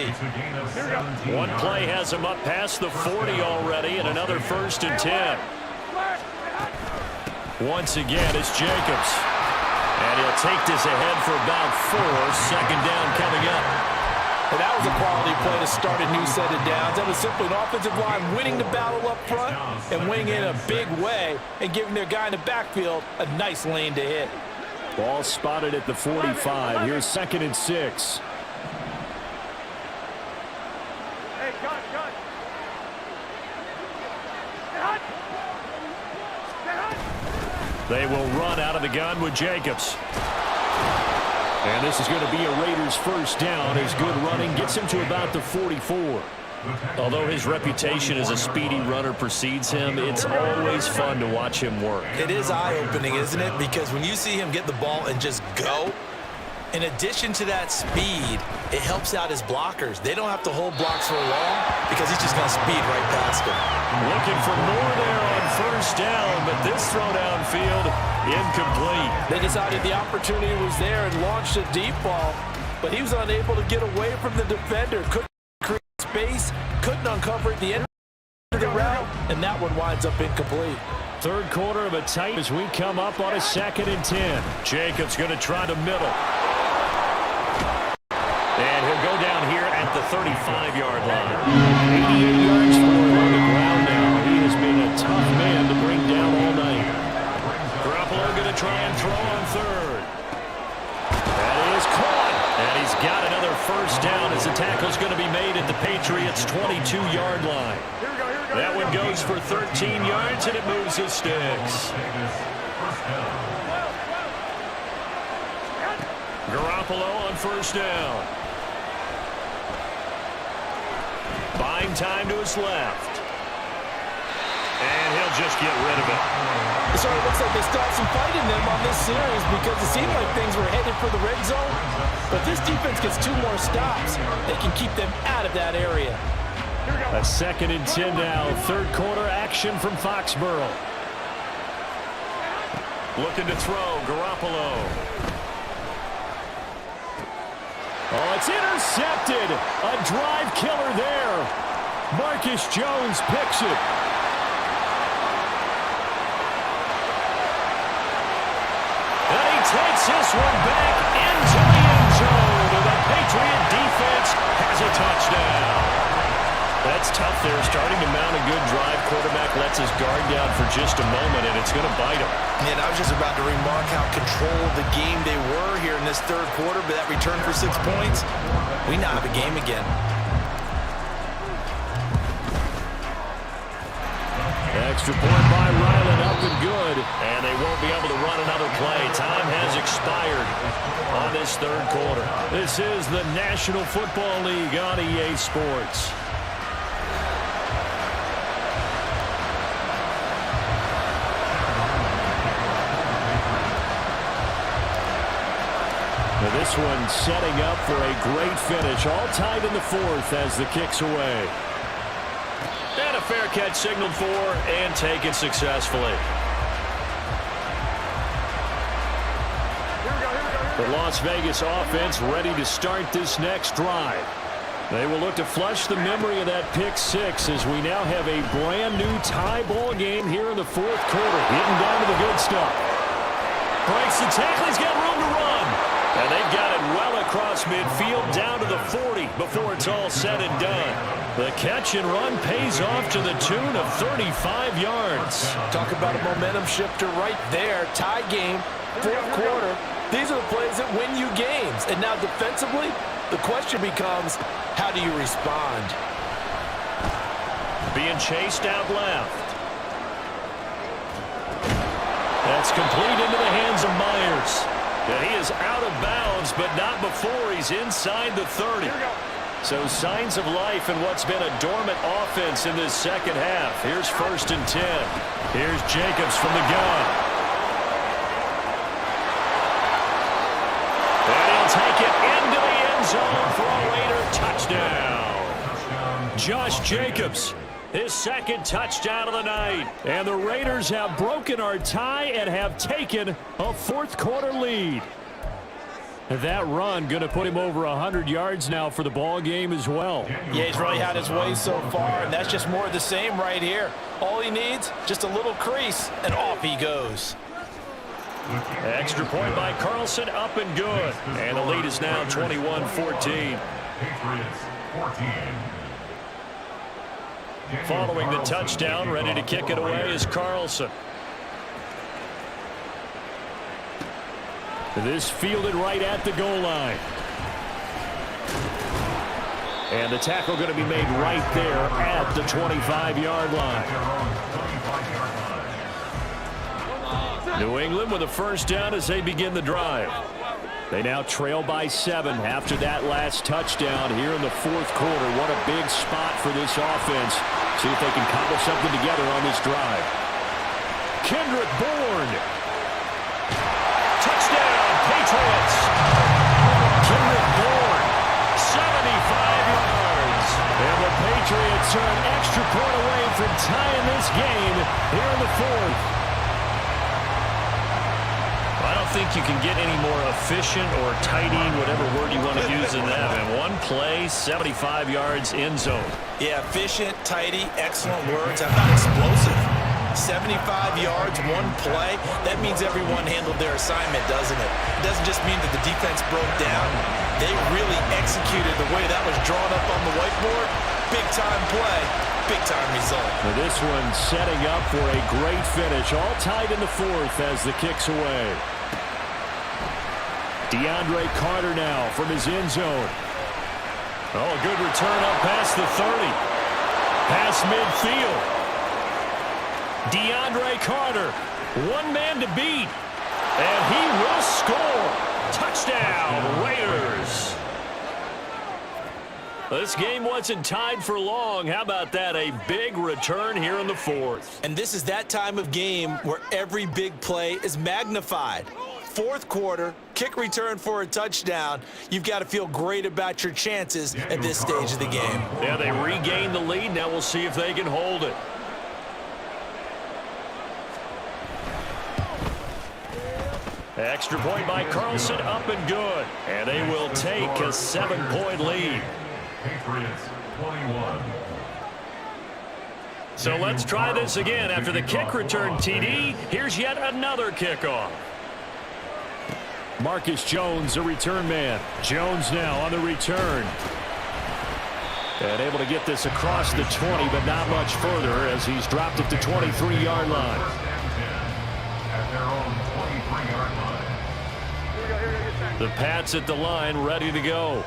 One play has them up past the 40 already, and another 1st and 10. Once again, it's Jacobs. And he'll take this ahead for about 4. 2nd down coming up. And that was a quality play to start a new set of downs. That was simply an offensive line winning the battle up front and winning in a big way and giving their guy in the backfield a nice lane to hit. Ball spotted at the 45. Here's 2nd and 6. Hey, gun. They will run out of the gun with Jacobs. And this is going to be a Raiders 1st down as good running gets him to about the 44. Although his reputation as a speedy runner precedes him, it's always fun to watch him work. It is eye-opening, isn't it? Because when you see him get the ball and just go, in addition to that speed, it helps out his blockers. They don't have to hold blocks for long because he's just going to speed right past them. Looking for more there on 1st down, but this throw downfield, incomplete. They decided the opportunity was there and launched a deep ball, but he was unable to get away from the defender. Couldn't create space, couldn't uncover the end of the route, and that one winds up incomplete. 3rd quarter of a tight as we come up on a 2nd and 10. Jacobs going to try the middle. And he'll go down here at the 35-yard line. 88 yards for him on the ground now. He has been a tough man to bring down all night. Garoppolo going to try and throw on 3rd. That is caught. And he's got another 1st down as the tackle's going to be made at the Patriots' 22-yard line. That one goes for 13 yards, and it moves his sticks. Garoppolo on 1st down. Buying time to his left. And he'll just get rid of it. It sort of looks like they still have some fight in them on this series because it seemed like things were headed for the red zone. But this defense gets 2 more stops. They can keep them out of that area. A 2nd and 10 now. 3rd quarter action from Foxborough. Looking to throw. Garoppolo. Oh, it's intercepted. A drive killer there. Marcus Jones picks it. And he takes this one back into the end zone. And the Patriot defense has a touchdown. That's tough there. Starting to mount a good drive. Quarterback lets his guard down for just a moment, and it's going to bite him. And I was just about to remark how controlled the game they were here in this 3rd quarter, but that return for 6 points, we now have a game again. Extra point by Ryland, up and good. And they won't be able to run another play. Time has expired on this 3rd quarter. This is the National Football League on EA Sports. Now this one setting up for a great finish. All tied in the 4th as the kick's away. And a fair catch signaled for and taken successfully. The Las Vegas offense ready to start this next drive. They will look to flush the memory of that pick 6 as we now have a brand new tie ball game here in the 4th quarter. Getting down to the good stuff. Breaks the tackle. He's got room to run. And they've got it well across midfield down to the 40 before it's all said and done. The catch and run pays off to the tune of 35 yards. Talk about a momentum shifter right there. Tie game, 4th quarter. These are the plays that win you games. And now defensively, the question becomes, how do you respond? Being chased out left. That's complete into the hands of Myers. And he is out of bounds, but not before he's inside the 30. So signs of life in what's been a dormant offense in this second half. Here's 1st and 10. Here's Jacobs from the gun. And he'll take it into the end zone for a Raider touchdown. Josh Jacobs, his 2nd touchdown of the night. And the Raiders have broken our tie and have taken a 4th quarter lead. That run going to put him over 100 yards now for the ball game as well. Yeah, he's really had his way so far, and that's just more of the same right here. All he needs, just a little crease, and off he goes. Extra point by Carlson, up and good. And the lead is now 21-14. Patriots 14. Following the touchdown, ready to kick it away is Carlson. This fielded right at the goal line. And the tackle going to be made right there at the 25-yard line. New England with a 1st down as they begin the drive. They now trail by 7 after that last touchdown here in the 4th quarter. What a big spot for this offense. See if they can cobble something together on this drive. Kendrick Bourne. Touchdown, Patriots. Kendrick Bourne, 75 yards. And the Patriots are an extra point away from tying this game here in the 4th. I don't think you can get any more efficient or tidy, whatever word you want to use in that. And one play, 75 yards, end zone. Yeah, efficient, tidy, excellent words. How about explosive? 75 yards, one play. That means everyone handled their assignment, doesn't it? It doesn't just mean that the defense broke down. They really executed the way that was drawn up on the whiteboard. Big-time play, big-time result. Now this one setting up for a great finish. All tied in the 4th as the kick's away. DeAndre Carter now from his end zone. Oh, a good return up past the 30. Past midfield. DeAndre Carter, one man to beat, and he will score. Touchdown, Raiders. This game wasn't tied for long. How about that? A big return here in the 4th. And this is that time of game where every big play is magnified. 4th quarter, kick return for a touchdown. You've got to feel great about your chances at this stage of the game. Yeah, they regained the lead. Now we'll see if they can hold it. Extra point by Carlson, up and good. And they will take a 7-point lead. Patriots 21. So let's try this again. After the kick return TD, here's yet another kickoff. Marcus Jones, a return man. Jones now on the return. And able to get this across the 20, but not much further as he's dropped it to 23-yard line. At their own 23-yard line. The Pats at the line, ready to go.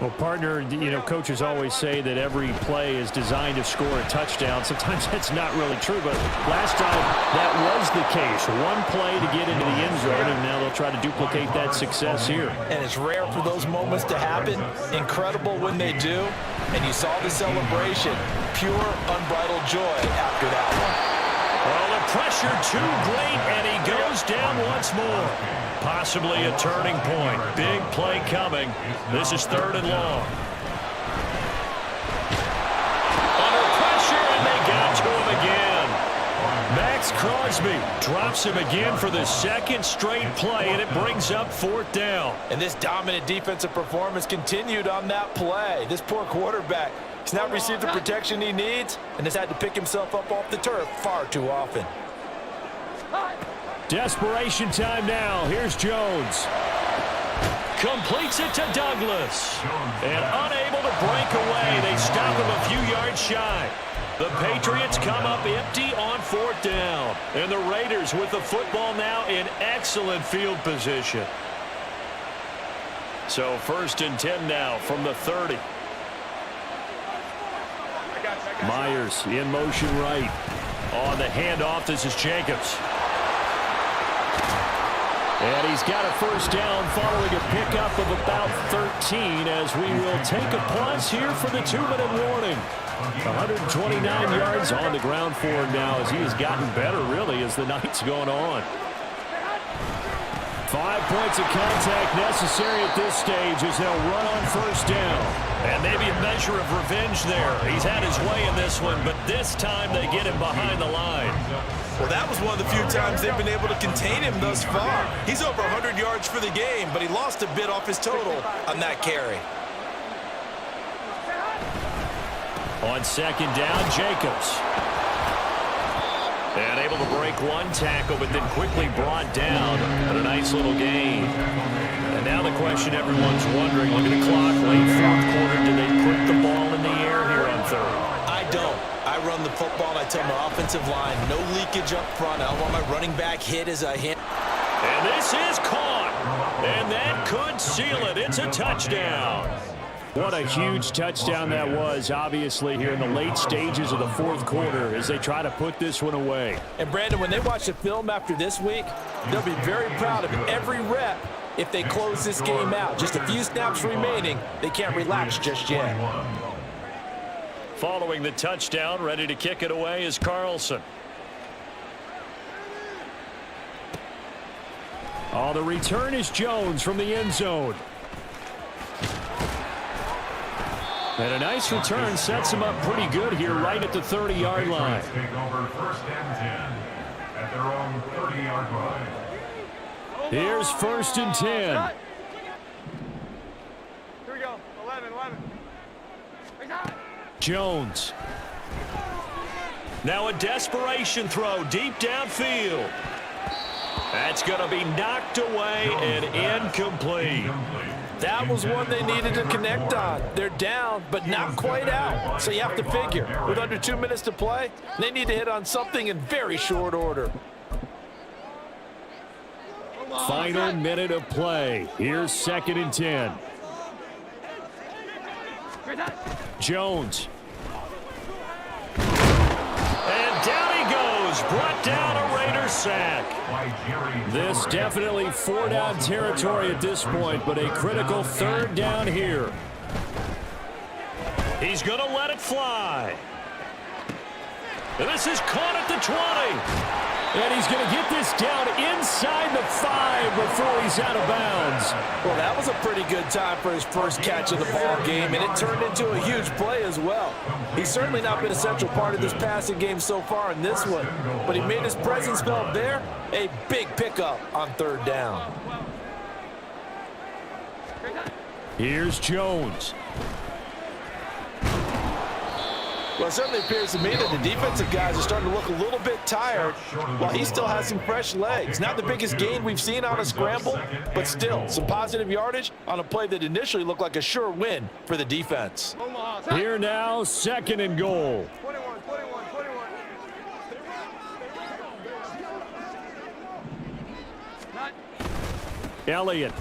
Well, partner, you know, coaches always say that every play is designed to score a touchdown. Sometimes that's not really true, but last time that was the case. One play to get into the end zone, and now they'll try to duplicate that success here. And it's rare for those moments to happen. Incredible when they do. And you saw the celebration. Pure, unbridled joy after that one. Well, the pressure too great, and he goes down once more. Possibly a turning point. Big play coming. This is 3rd and long. Under pressure, and they got to him again. Max Crosby drops him again for the 2nd straight play, and it brings up 4th down. And this dominant defensive performance continued on that play. This poor quarterback has not received the protection he needs and has had to pick himself up off the turf far too often. Desperation time now. Here's Jones. Completes it to Douglas. And unable to break away. They stop him a few yards shy. The Patriots come up empty on 4th down. And the Raiders with the football now in excellent field position. So 1st and 10 now from the 30. Myers in motion right. On the handoff, this is Jacobs. And he's got a first down following a pickup of about 13 as we will take a pause here for the 2-minute warning. 129 yards on the ground for him now as he has gotten better, really, as the night's going on. 5 points of contact necessary at this stage as they'll run on first down. And maybe a measure of revenge there. He's had his way in this one, but this time they get him behind the line. Well, that was one of the few times they've been able to contain him thus far. He's over 100 yards for the game, but he lost a bit off his total on that carry. On second down, Jacobs. And able to break one tackle, but then quickly brought down. But a nice little gain. And now the question everyone's wondering, look at the clock, late fourth quarter, do they put the ball in the air here on third? I don't. I run the football, and I tell my offensive line, no leakage up front. I want my running back hit as I hit. And this is caught. And that could seal it. It's a touchdown. What a huge touchdown that was, obviously, here in the late stages of the fourth quarter as they try to put this one away. And, Brandon, when they watch the film after this week, they'll be very proud of every rep if they close this game out. Just a few snaps remaining. They can't relax just yet. Following the touchdown, ready to kick it away is Carlson. Oh, the return is Jones from the end zone. And a nice return sets him up pretty good here right at the 30-yard line. Take over first and 10 at their own 30-yard line. Here's first and 10. Here we go. 11. Jones. Now a desperation throw deep downfield. That's going to be knocked away and incomplete. That was one they needed to connect on. They're down, but not quite out. So you have to figure, with under 2 minutes to play, they need to hit on something in very short order. Final minute of play. Here's second and 10. Jones. And down he goes. Brought down a Raider sack. This definitely four-down territory at this point, but a critical third down here. He's going to let it fly. And this is caught at the 20. And he's going to get this down inside the 5 before he's out of bounds. Well, that was a pretty good time for his first catch of the ball game, and it turned into a huge play as well. He's certainly not been a central part of this passing game so far in this one, but he made his presence felt there. A big pickup on third down. Here's Jones. Well, it certainly appears to me that the defensive guys are starting to look a little bit tired while he still has some fresh legs. Not the biggest gain we've seen on a scramble, but still some positive yardage on a play that initially looked like a sure win for the defense. Here now, second and goal. 21. Elliott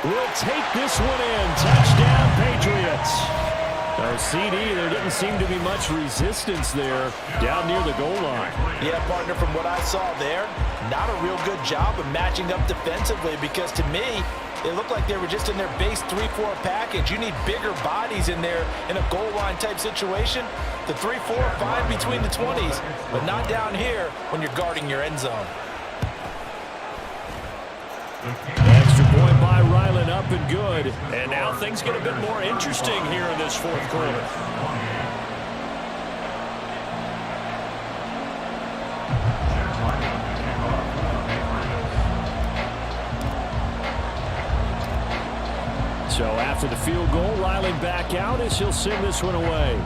will take this one in. Touchdown, Patriots. Oh, CD, there didn't seem to be much resistance there down near the goal line. Yeah, partner, from what I saw there, not a real good job of matching up defensively because to me, it looked like they were just in their base 3-4 package. You need bigger bodies in there in a goal line type situation. The 3-4 fine between the 20s, but not down here when you're guarding your end zone. Extra point by Ryland, up and good. And now things get a bit more interesting here in this fourth quarter. So after the field goal, Ryland back out as he'll send this one away.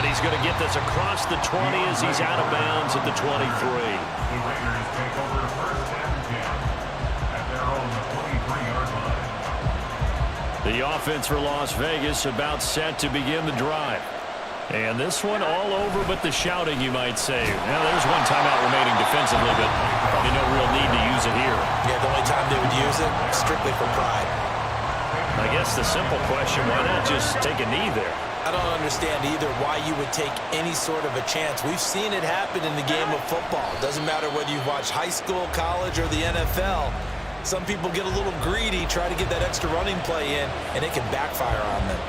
He's going to get this across the 20 as he's out of bounds at the 23. The Raiders take over first and 10 at their own 23-yard line. The offense for Las Vegas about set to begin the drive. And this one all over but the shouting, you might say. Now, there's one timeout remaining defensively, but probably no real need to use it here. Yeah, the only time they would use it, strictly for pride. I guess the simple question, why not just take a knee there? I don't understand either why you would take any sort of a chance. We've seen it happen in the game of football. It doesn't matter whether you watch high school, college, or the NFL. Some people get a little greedy, try to get that extra running play in, and it can backfire on them.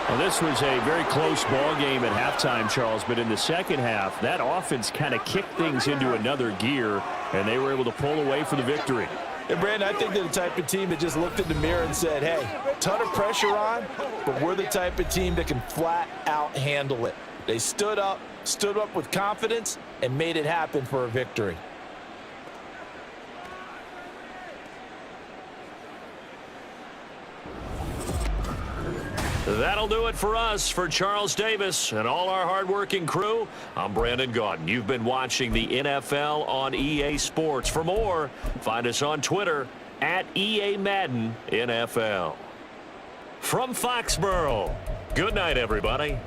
Well, this was a very close ball game at halftime, Charles, but in the second half, that offense kind of kicked things into another gear, and they were able to pull away for the victory. And, Brandon, I think they're the type of team that just looked in the mirror and said, hey, ton of pressure on, but we're the type of team that can flat out handle it. They stood up with confidence, and made it happen for a victory. That'll do it for us. For Charles Davis and all our hardworking crew, I'm Brandon Gaudin. You've been watching the NFL on EA Sports. For more, find us on Twitter at EA Madden NFL. From Foxborough, good night, everybody.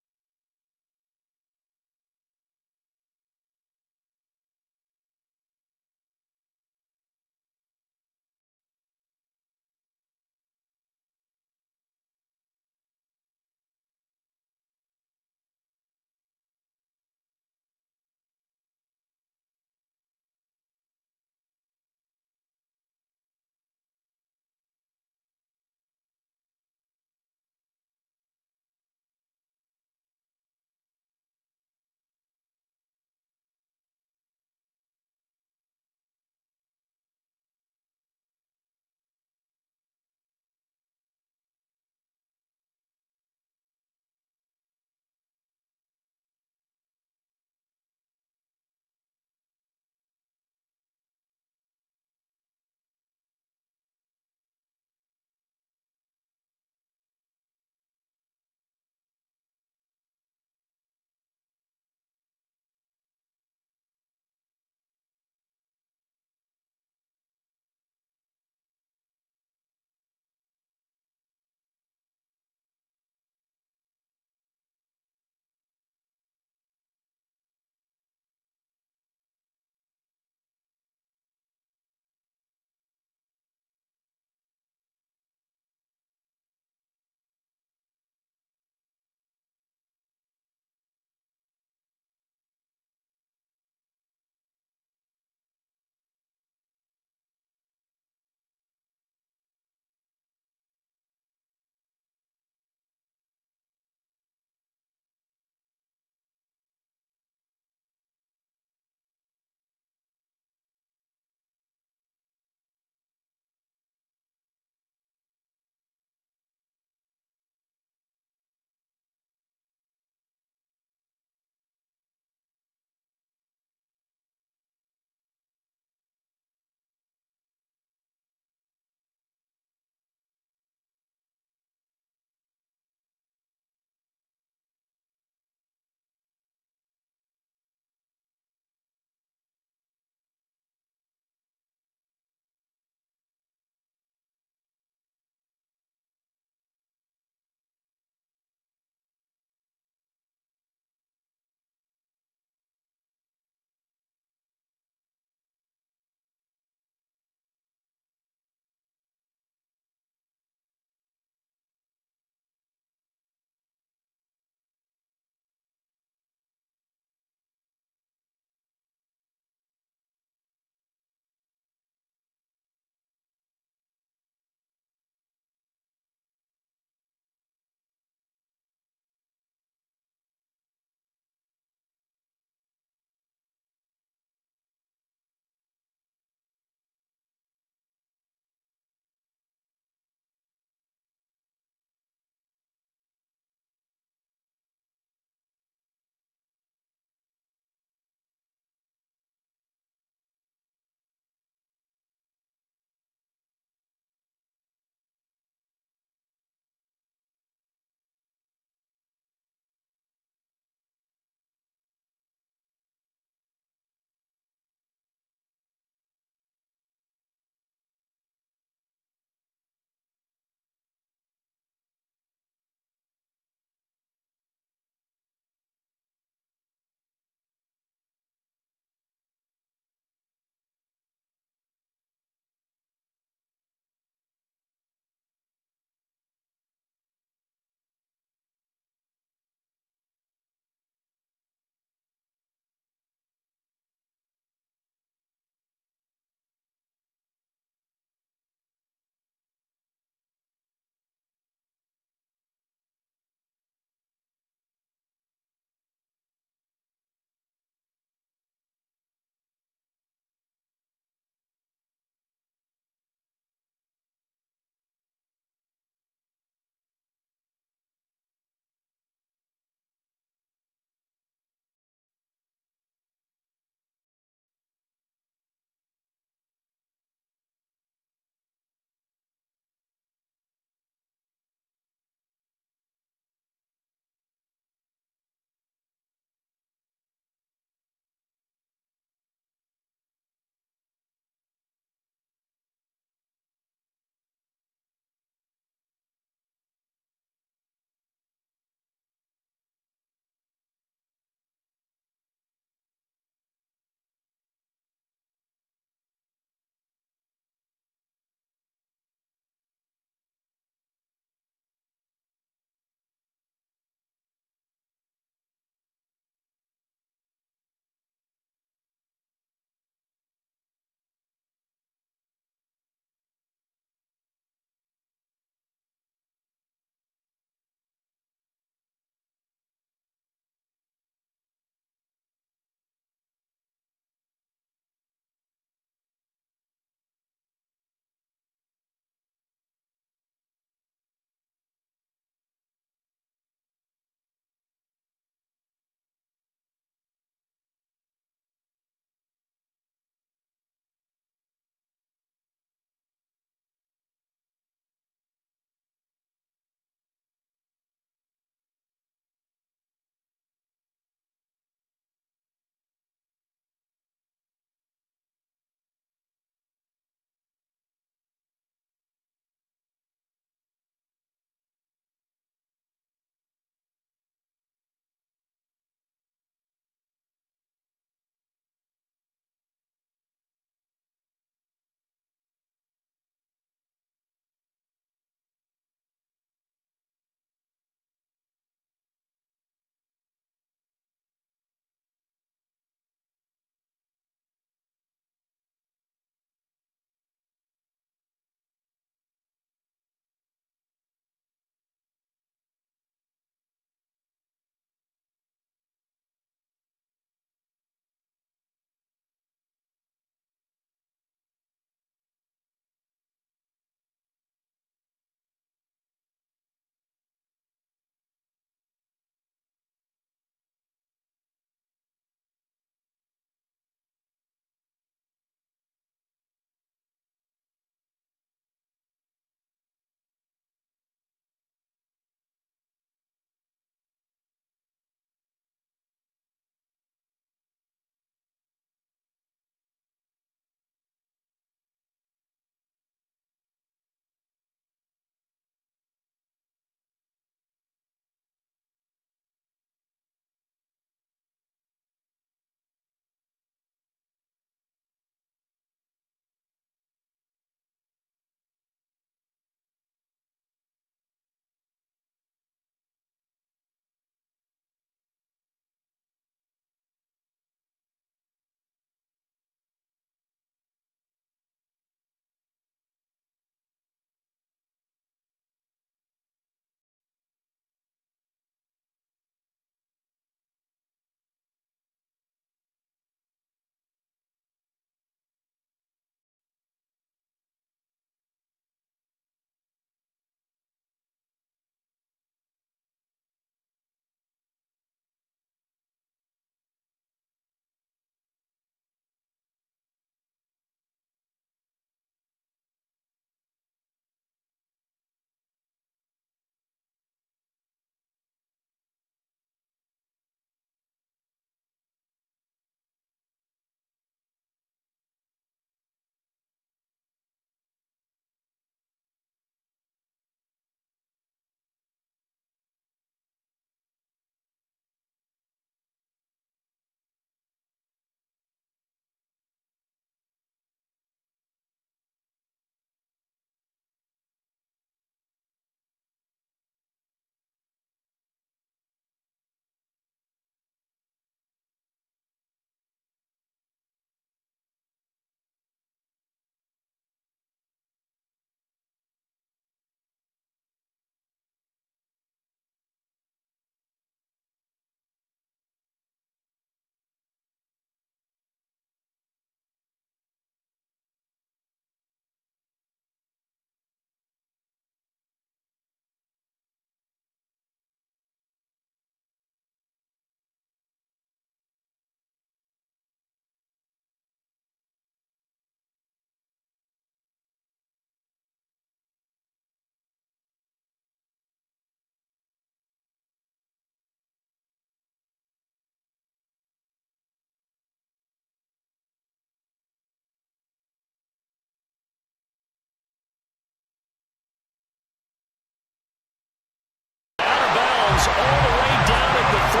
all the way down at the 3.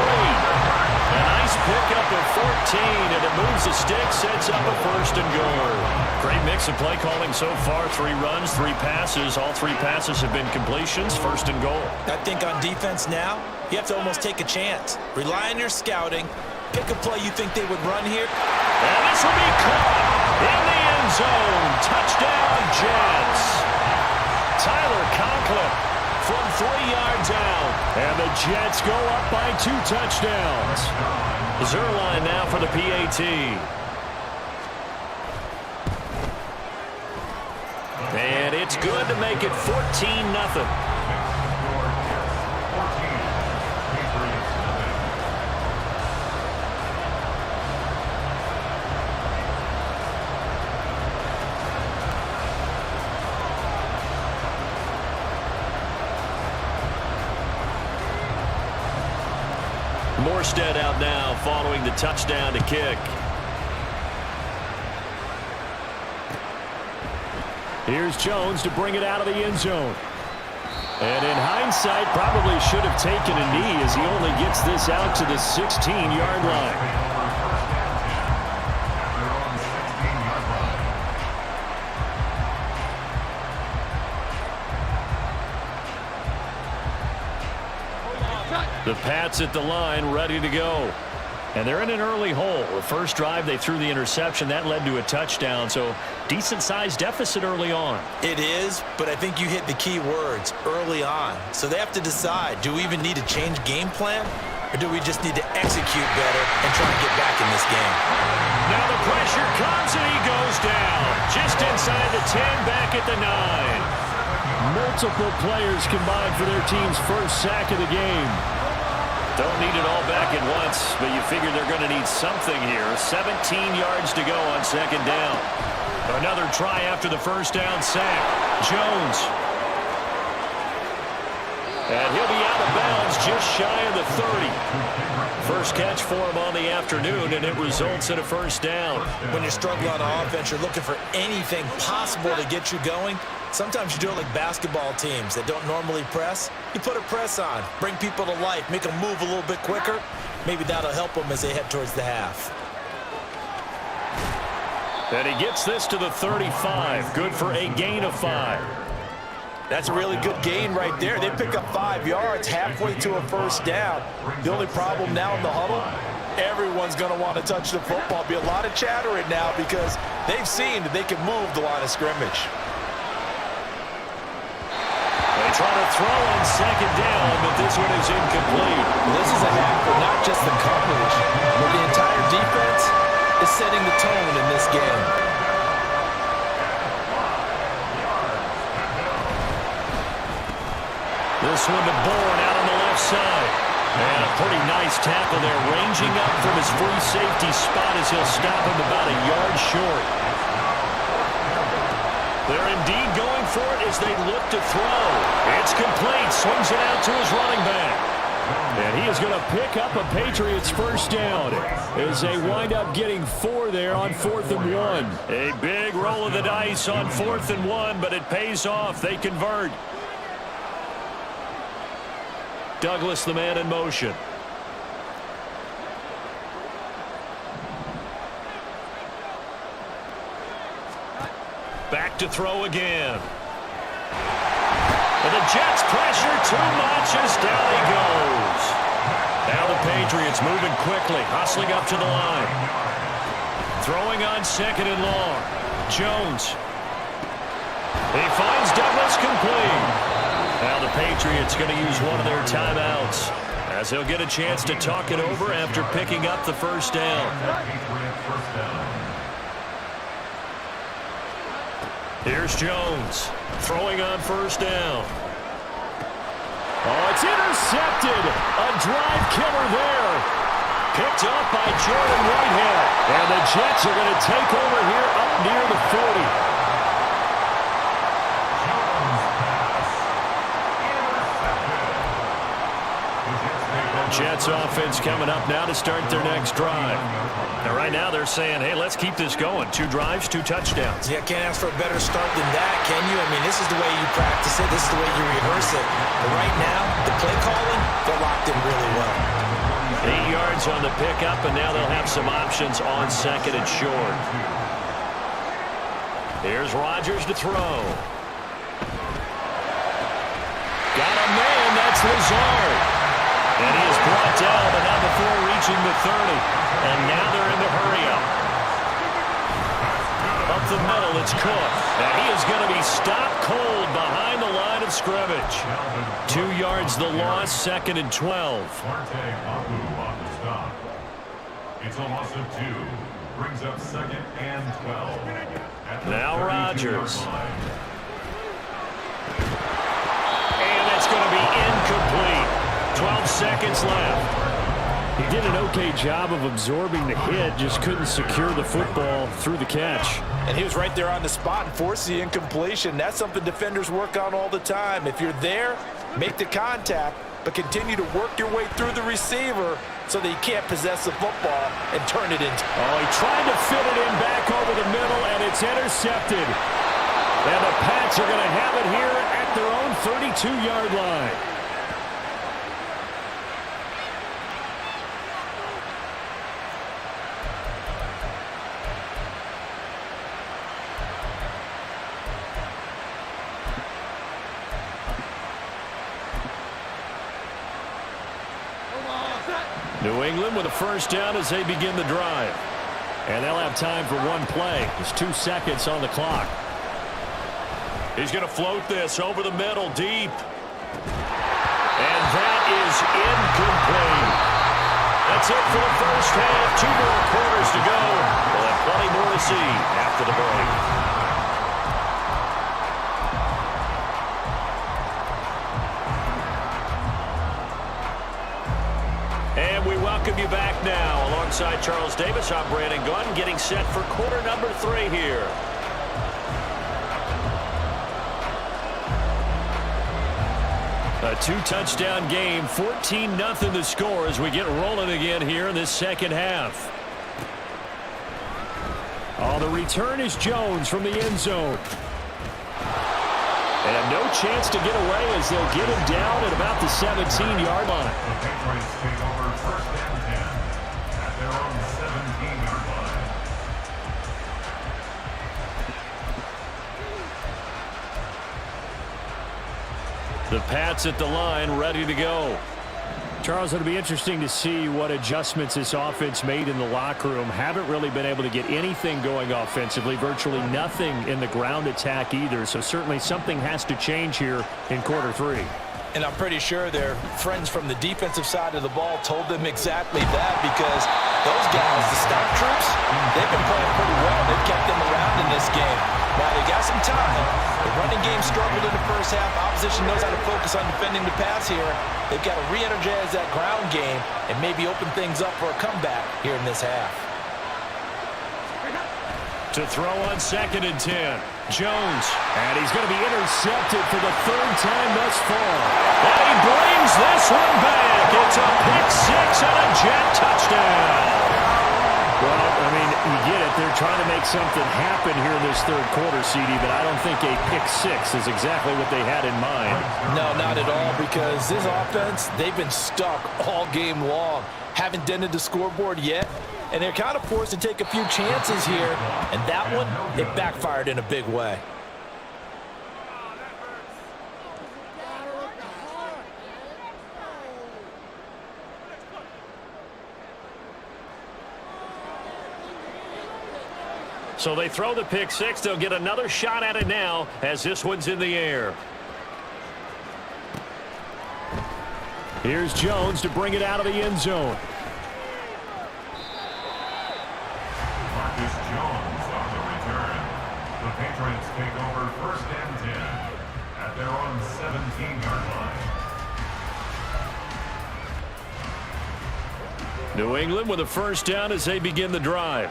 A nice pickup of 14, and it moves the stick, sets up a first and goal. Great mix of play calling so far. 3 runs, 3 passes. All 3 passes have been completions. First and goal. I think on defense now, you have to almost take a chance. Rely on your scouting. Pick a play you think they would run here. And this will be caught in the end zone. Touchdown, Jets. Tyler Conklin from 3 yards out. And the Jets go up by 2 touchdowns. Zerline now for the PAT. And it's good to make it 14-0. Morstead out now following the touchdown to kick. Here's Jones to bring it out of the end zone. And in hindsight, probably should have taken a knee as he only gets this out to the 16-yard line. The Pats at the line, ready to go. And they're in an early hole. The first drive, they threw the interception. That led to a touchdown, so decent-sized deficit early on. It is, but I think you hit the key words, early on. So they have to decide, do we even need to change game plan, or do we just need to execute better and try to get back in this game? Now the pressure comes, and he goes down. Just inside the 10, back at the 9. Multiple players combined for their team's first sack of the game. Don't need it all back at once, but you figure they're going to need something here. 17 yards to go on second down. Another try after the first down sack. Jones. And he'll be out of bounds just shy of the 30. First catch for him on the afternoon, and it results in a first down. When you're struggling on offense, you're looking for anything possible to get you going. Sometimes you do it like basketball teams that don't normally press. You put a press on, bring people to life, make them move a little bit quicker. Maybe that'll help them as they head towards the half. And he gets this to the 35. Good for a gain of 5. That's a really good gain right there. They pick up 5 yards halfway to a first down. The only problem now in the huddle, everyone's going to want to touch the football. Be a lot of chatter right now because they've seen that they can move the line of scrimmage. They try to throw on second down, but this one is incomplete. This is a half for not just the coverage, but the entire defense is setting the tone in this game. This one to Bourne out on the left side. And a pretty nice tackle there, ranging up from his free safety spot as he'll stop him about a yard short. They're indeed going for it as they look to throw. It's complete. Swings it out to his running back. And he is going to pick up a Patriots first down as they wind up getting 4 there on 4th and 1. A big roll of the dice on 4th and 1, but it pays off. They convert. Douglas, the man in motion. Back to throw again. And the Jets pressure too much as down he goes. Now the Patriots moving quickly, hustling up to the line. Throwing on second and long. Jones. He finds Douglas complete. Now the Patriots going to use one of their timeouts as they'll get a chance to talk it over after picking up the first down. Here's Jones throwing on first down. Oh, it's intercepted. A drive killer there. Picked up by Jordan Whitehead. And the Jets are going to take over here up near the 40. Jets offense coming up now to start their next drive. And right now they're saying, hey, let's keep this going. 2 drives, 2 touchdowns. Yeah, can't ask for a better start than that, can you? I mean, this is the way you practice it. This is the way you rehearse it. But right now, the play calling, They're locked in really well. 8 yards on the pickup, and now they'll have some options on second and short. Here's Rodgers to throw. Got a man, that's Lazard. And he is brought down, but not before reaching the 30. And now they're in the hurry-up. Up the middle, it's Cook. And he is going to be stopped cold behind the line of scrimmage. 2 yards the loss, second and 12. It's a loss of 2. Brings up second and 12. Now Rodgers. And that's going to be incomplete. 12 seconds left. He did an okay job of absorbing the hit, just couldn't secure the football through the catch. And he was right there on the spot and forced the incompletion. That's something defenders work on all the time. If you're there, make the contact, but continue to work your way through the receiver so that you can't possess the football and turn it into. Oh, he tried to fit it in back over the middle, and it's intercepted. And the Pats are going to have it here at their own 32-yard line. New England with a first down as they begin the drive. And they'll have time for one play. There's 2 seconds on the clock. He's going to float this over the middle, deep. And that is incomplete. That's it for the first half. 2 more quarters to go. We'll have plenty more to see after the break. And we welcome you back now. Alongside Charles Davis, I'm Brandon Gunn, getting set for quarter number 3 here. A 2-touchdown game, 14-0 the score as we get rolling again here in this second half. Oh, the return is Jones from the end zone. And no chance to get away as they'll get him down at about the 17-yard line. The Patriots take over first and 10 at their own 17-yard line. The Pats at the line, ready to go. Charles, it'll be interesting to see what adjustments this offense made in the locker room. Haven't really been able to get anything going offensively, virtually nothing in the ground attack either. So certainly something has to change here in quarter 3. And I'm pretty sure their friends from the defensive side of the ball told them exactly that, because those guys, the stock troops, they've been playing pretty well. They've kept them around in this game. Now, they got some time. The running game struggled in the first half. Opposition knows how to focus on defending the pass here. They've got to re-energize that ground game and maybe open things up for a comeback here in this half. To throw on second and 10. Jones. And he's going to be intercepted for the 3rd time thus far. And he brings this one back. It's a pick-6 and a jet touchdown. Well, I mean, you get it. They're trying to make something happen here in this 3rd quarter, CD, but I don't think a pick-6 is exactly what they had in mind. No, not at all, because this offense, they've been stuck all game long. Haven't dented the scoreboard yet. And they're kind of forced to take a few chances here. And that one, it backfired in a big way. So they throw the pick-6. They'll get another shot at it now as this one's in the air. Here's Jones to bring it out of the end zone. The Patriots take over first and 10 at their own 17-yard line. New England with a first down as they begin the drive.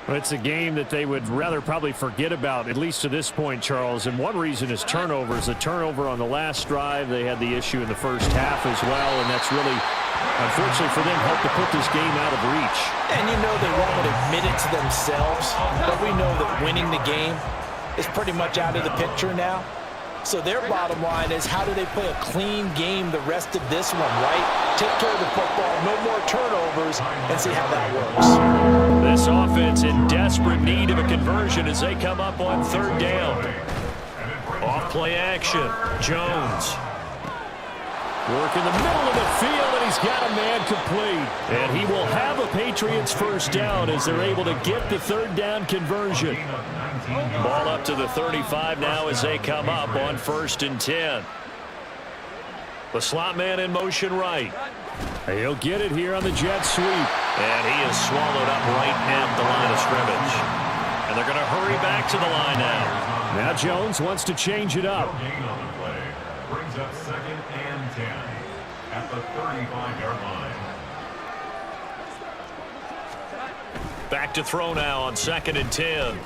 Well, it's a game that they would rather probably forget about, at least to this point, Charles. And one reason is turnovers. The turnover on the last drive, they had the issue in the first half as well, and that's really, unfortunately for them, helped to put this game out of reach. And you know they won't admit it to themselves, but we know that winning the game is pretty much out of the picture now. So their bottom line is, how do they play a clean game the rest of this one, right? Take care of the football, no more turnovers, and see how that works. This offense in desperate need of a conversion as they come up on third down. Off play action. Jones. Work in the middle of the field, and he's got a man complete. And he will have a Patriots first down as they're able to get the third down conversion. Ball up to the 35 now as they come up on 1st and 10. The slot man in motion right. He'll get it here on the jet sweep. And he is swallowed up right at the line of scrimmage. And they're going to hurry back to the line now. Now Jones wants to change it up. Brings up 2nd and 10 at the 35-yard line. Back to throw now on 2nd and 10.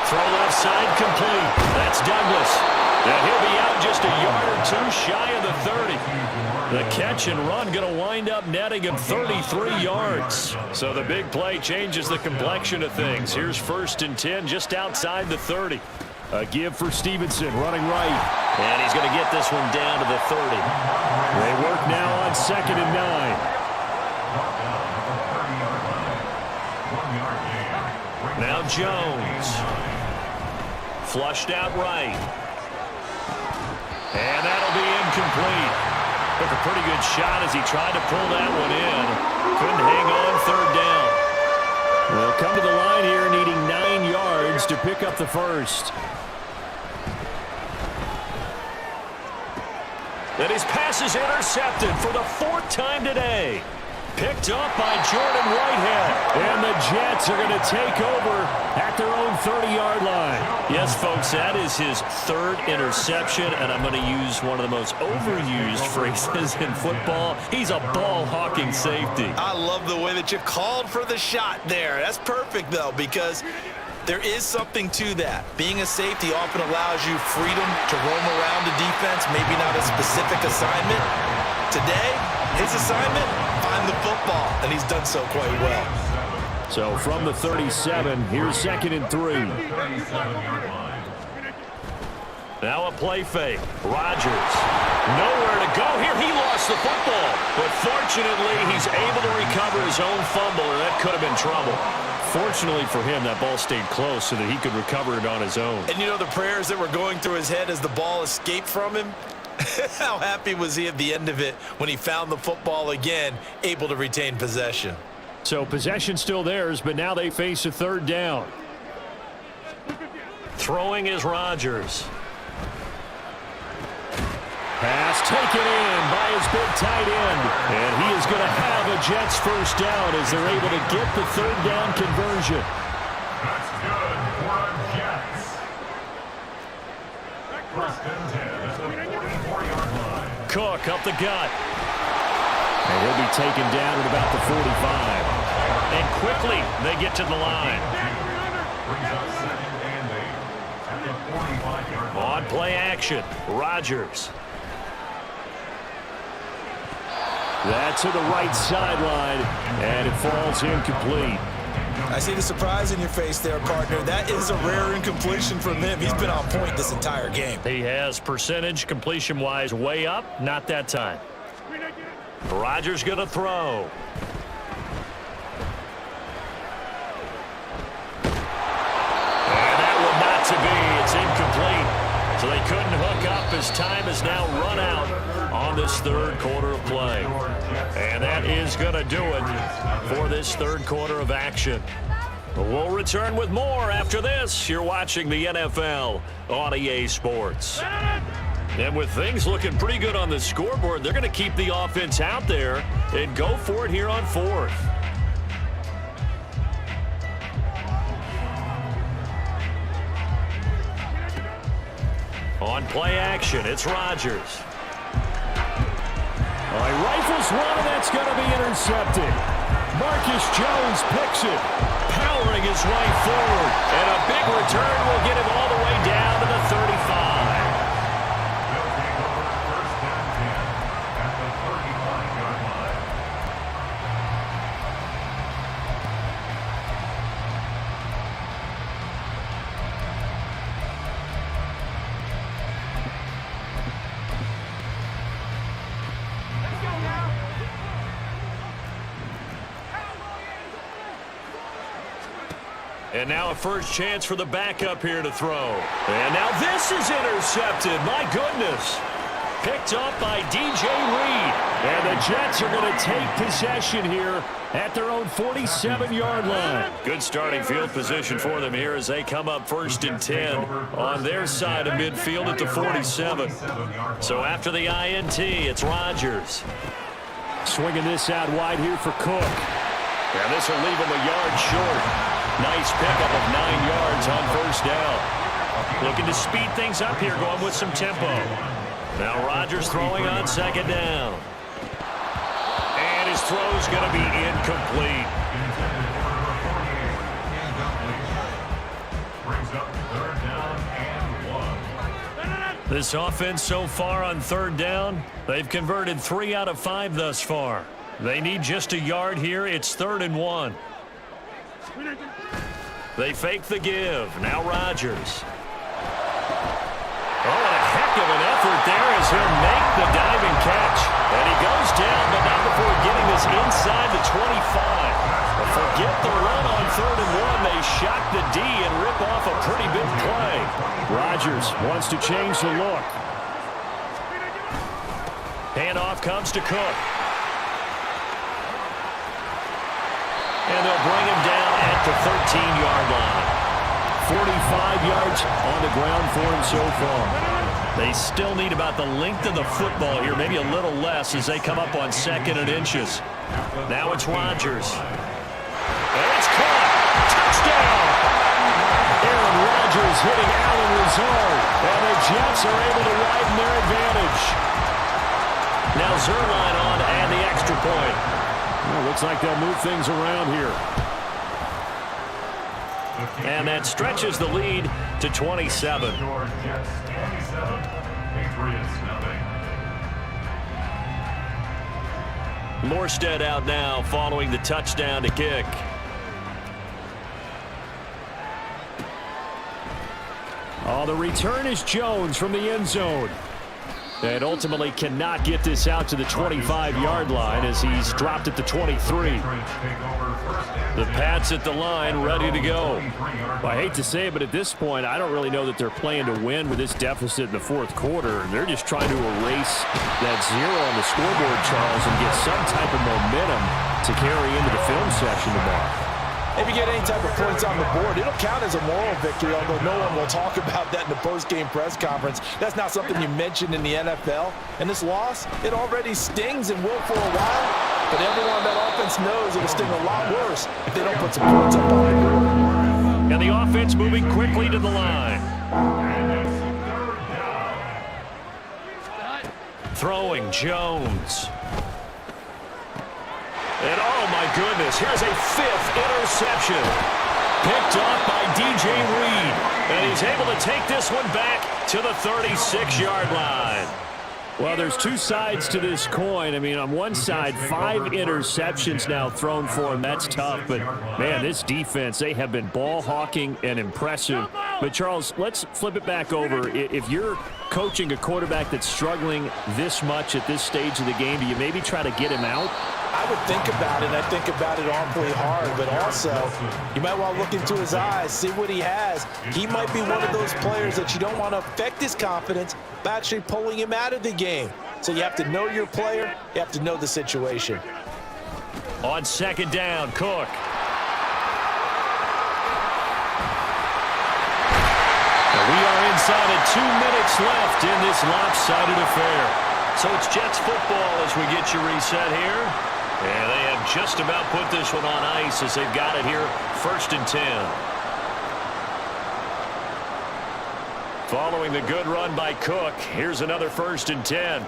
Throw left side complete. That's Douglas. And he'll be out just a yard or two shy of the 30. The catch and run going to wind up netting him 33 yards. So the big play changes the complexion of things. Here's 1st and 10 just outside the 30. A give for Stevenson running right. And he's going to get this one down to the 30. They work now on 2nd and 9. Now Jones. Flushed out right. And that'll be incomplete. Took a pretty good shot as he tried to pull that one in. Couldn't hang on third down. They'll come to the line here needing 9 yards to pick up the first. And his pass is intercepted for the 4th time today. Picked up by Jordan Whitehead. And the Jets are going to take over at their own 30-yard line. Yes, folks, that is his 3rd interception, and I'm going to use one of the most overused phrases in football. He's a ball-hawking safety. I love the way that you called for the shot there. That's perfect, though, because there is something to that. Being a safety often allows you freedom to roam around the defense, maybe not a specific assignment. Today, his assignment, find the football, and he's done so quite well. So from the 37, here's 2nd and 3. Now a play fake. Rodgers. Nowhere to go here. He lost the football. But fortunately, he's able to recover his own fumble, and that could have been trouble. Fortunately for him, that ball stayed close so that he could recover it on his own. And you know the prayers that were going through his head as the ball escaped from him? How happy was he at the end of it when he found the football again, able to retain possession? So possession still theirs, but now they face a 3rd down. Throwing is Rodgers. Pass taken in by his big tight end. And he is going to have a Jets first down as they're able to get the 3rd down conversion. That's good for the Jets. 1st and 10 at the 44-yard line. Cook up the gut. And he'll be taken down at about the 45. And quickly, they get to the line. Brings up 2nd and 8 at the 45-yard line. On play action, Rodgers. That's to the right sideline, and it falls incomplete. I see the surprise in your face there, partner. That is a rare incompletion from him. He's been on point this entire game. He has percentage completion-wise way up, not that time. Rodgers going to throw. And that one not to be. It's incomplete. So they couldn't hook up as time has now run out on this 3rd quarter of play. And that is going to do it for this 3rd quarter of action. We'll return with more after this. You're watching the NFL on EA Sports. And with things looking pretty good on the scoreboard, they're going to keep the offense out there and go for it here on 4th. On play action, it's Rodgers. He rifles one, and that's going to be intercepted. Marcus Jones picks it, powering his way forward. And a big return will get him all the way down to the 35. And now a first chance for the backup here to throw. And now this is intercepted. My goodness. Picked up by DJ Reed. And the Jets are going to take possession here at their own 47-yard line. Good starting field position for them here as they come up 1st and 10 on their side of midfield at the 47. So after the INT, it's Rodgers. Swinging this out wide here for Cook. And this will leave him a yard short. Nice pickup of 9 yards on 1st down. Looking to speed things up here, going with some tempo. Now Rodgers throwing on 2nd down. And his throw's going to be incomplete. Brings up 3rd down and 1. This offense so far on 3rd down, they've converted 3 out of 5 thus far. They need just a yard here. It's 3rd and 1. They fake the give. Now Rodgers. Oh, and a heck of an effort there as he'll make the diving catch. And he goes down, but not before getting this inside the 25. But forget the run on 3rd and 1. They shock the D and rip off a pretty big play. Rodgers wants to change the look. Handoff comes to Cook. And they'll bring him down at the 13-yard line. 45 yards on the ground for him so far. They still need about the length of the football here, maybe a little less as they come up on 2nd and inches. Now it's Rodgers. And it's caught. Touchdown! Aaron Rodgers hitting Allen Lazard. And the Jets are able to widen their advantage. Now Zerline on and the extra point. Well, looks like they'll move things around here. And that stretches the lead to 27. Jets 27, Patriots nothing. Morstead out now following the touchdown to kick. Oh, the return is Jones from the end zone. And ultimately cannot get this out to the 25-yard line as he's dropped at the 23. The Pats at the line ready to go. Well, I hate to say it, but at this point, I don't really know that they're playing to win with this deficit in the 4th quarter. They're just trying to erase that 0 on the scoreboard, Charles, and get some type of momentum to carry into the film session tomorrow. If you get any type of points on the board, it'll count as a moral victory, although no one will talk about that in the post-game press conference. That's not something you mentioned in the NFL. And this loss, it already stings and will for a while, but everyone on that offense knows it'll sting a lot worse if they don't put some points up on the board. And the offense moving quickly to the line. Throwing Jones. And oh my goodness, here's a 5th interception. Picked off by DJ Reed. And he's able to take this one back to the 36-yard line. Well, there's 2 sides to this coin. I mean, on one side, 5 interceptions now thrown for him. That's tough. But, man, this defense, they have been ball hawking and impressive. But, Charles, let's flip it back over. If you're coaching a quarterback that's struggling this much at this stage of the game, do you maybe try to get him out? I would think about it, and I think about it awfully hard, but also you might want to look into his eyes, see what he has. He might be one of those players that you don't want to affect his confidence by actually pulling him out of the game. So you have to know your player, you have to know the situation. On 2nd down, Cook. And we are inside of 2 minutes left in this lopsided affair. So it's Jets football as we get you reset here. And they have just about put this one on ice as they've got it here, 1st and 10. Following the good run by Cook, here's another 1st and 10.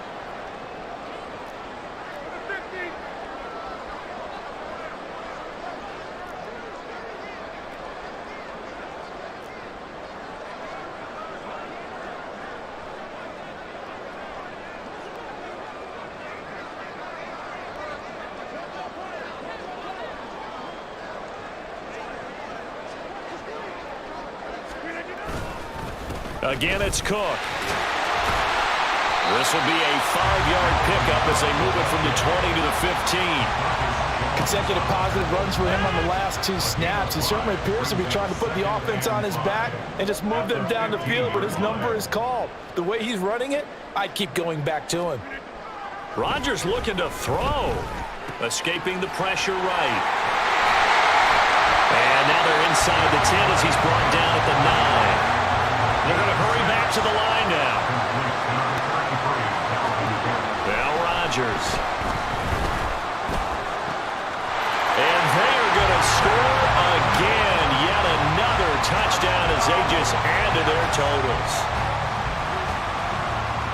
Again, it's Cook. This will be a 5-yard pickup as they move it from the 20 to the 15. Consecutive positive runs for him on the last 2 snaps. He certainly appears to be trying to put the offense on his back and just move them down the field, but his number is called. The way he's running it, I'd keep going back to him. Rodgers looking to throw. Escaping the pressure right. And now they're inside the 10 as he's brought down at the 9. They're going to hurry back to the line now. Now Rodgers. And they are going to score again. Yet another touchdown as they just add to their totals.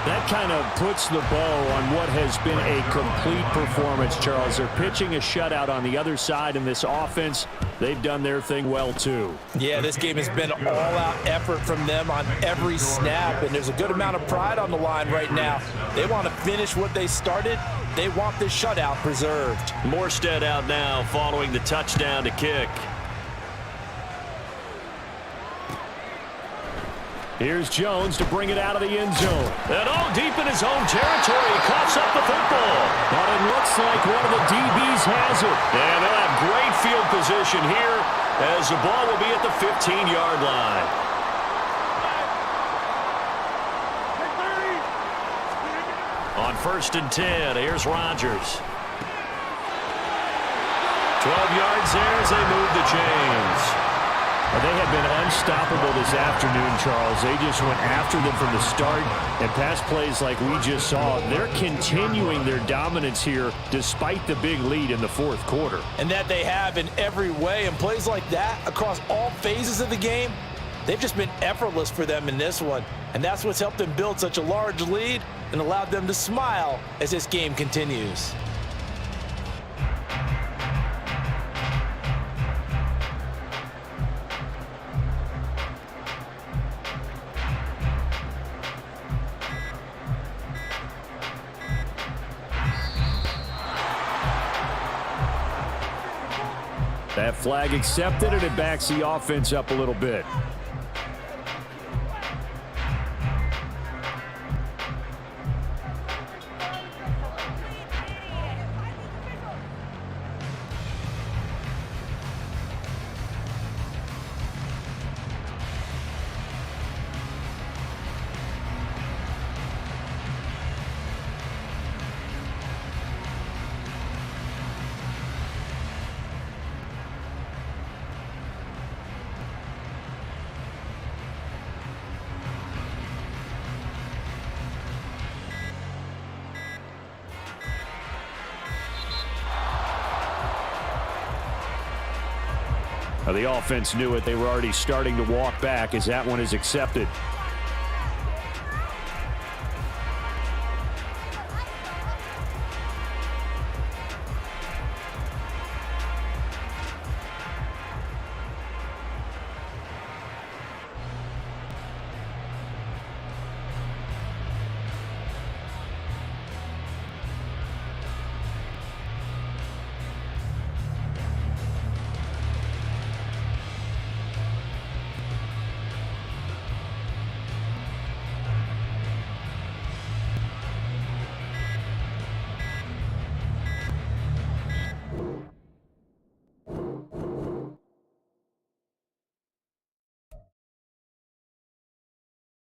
That kind of puts the bow on what has been a complete performance, Charles. They're pitching a shutout on the other side in this offense. They've done their thing well, too. Yeah, this game has been all-out effort from them on every snap, and there's a good amount of pride on the line right now. They want to finish what they started. They want this shutout preserved. Morstead out now following the touchdown to kick. Here's Jones to bring it out of the end zone. And all deep in his own territory, he coughs up the football. But it looks like one of the DBs has it. And they'll have great field position here as the ball will be at the 15-yard line. On 1st and 10, here's Rodgers. 12 yards there as they move the chains. They have been unstoppable this afternoon, Charles. They just went after them from the start, and pass plays like we just saw. They're continuing their dominance here despite the big lead in the 4th quarter. And that they have in every way, and plays like that across all phases of the game, they've just been effortless for them in this one. And that's what's helped them build such a large lead and allowed them to smile as this game continues. That flag accepted, and it backs the offense up a little bit. The offense knew it. They were already starting to walk back as that one is accepted.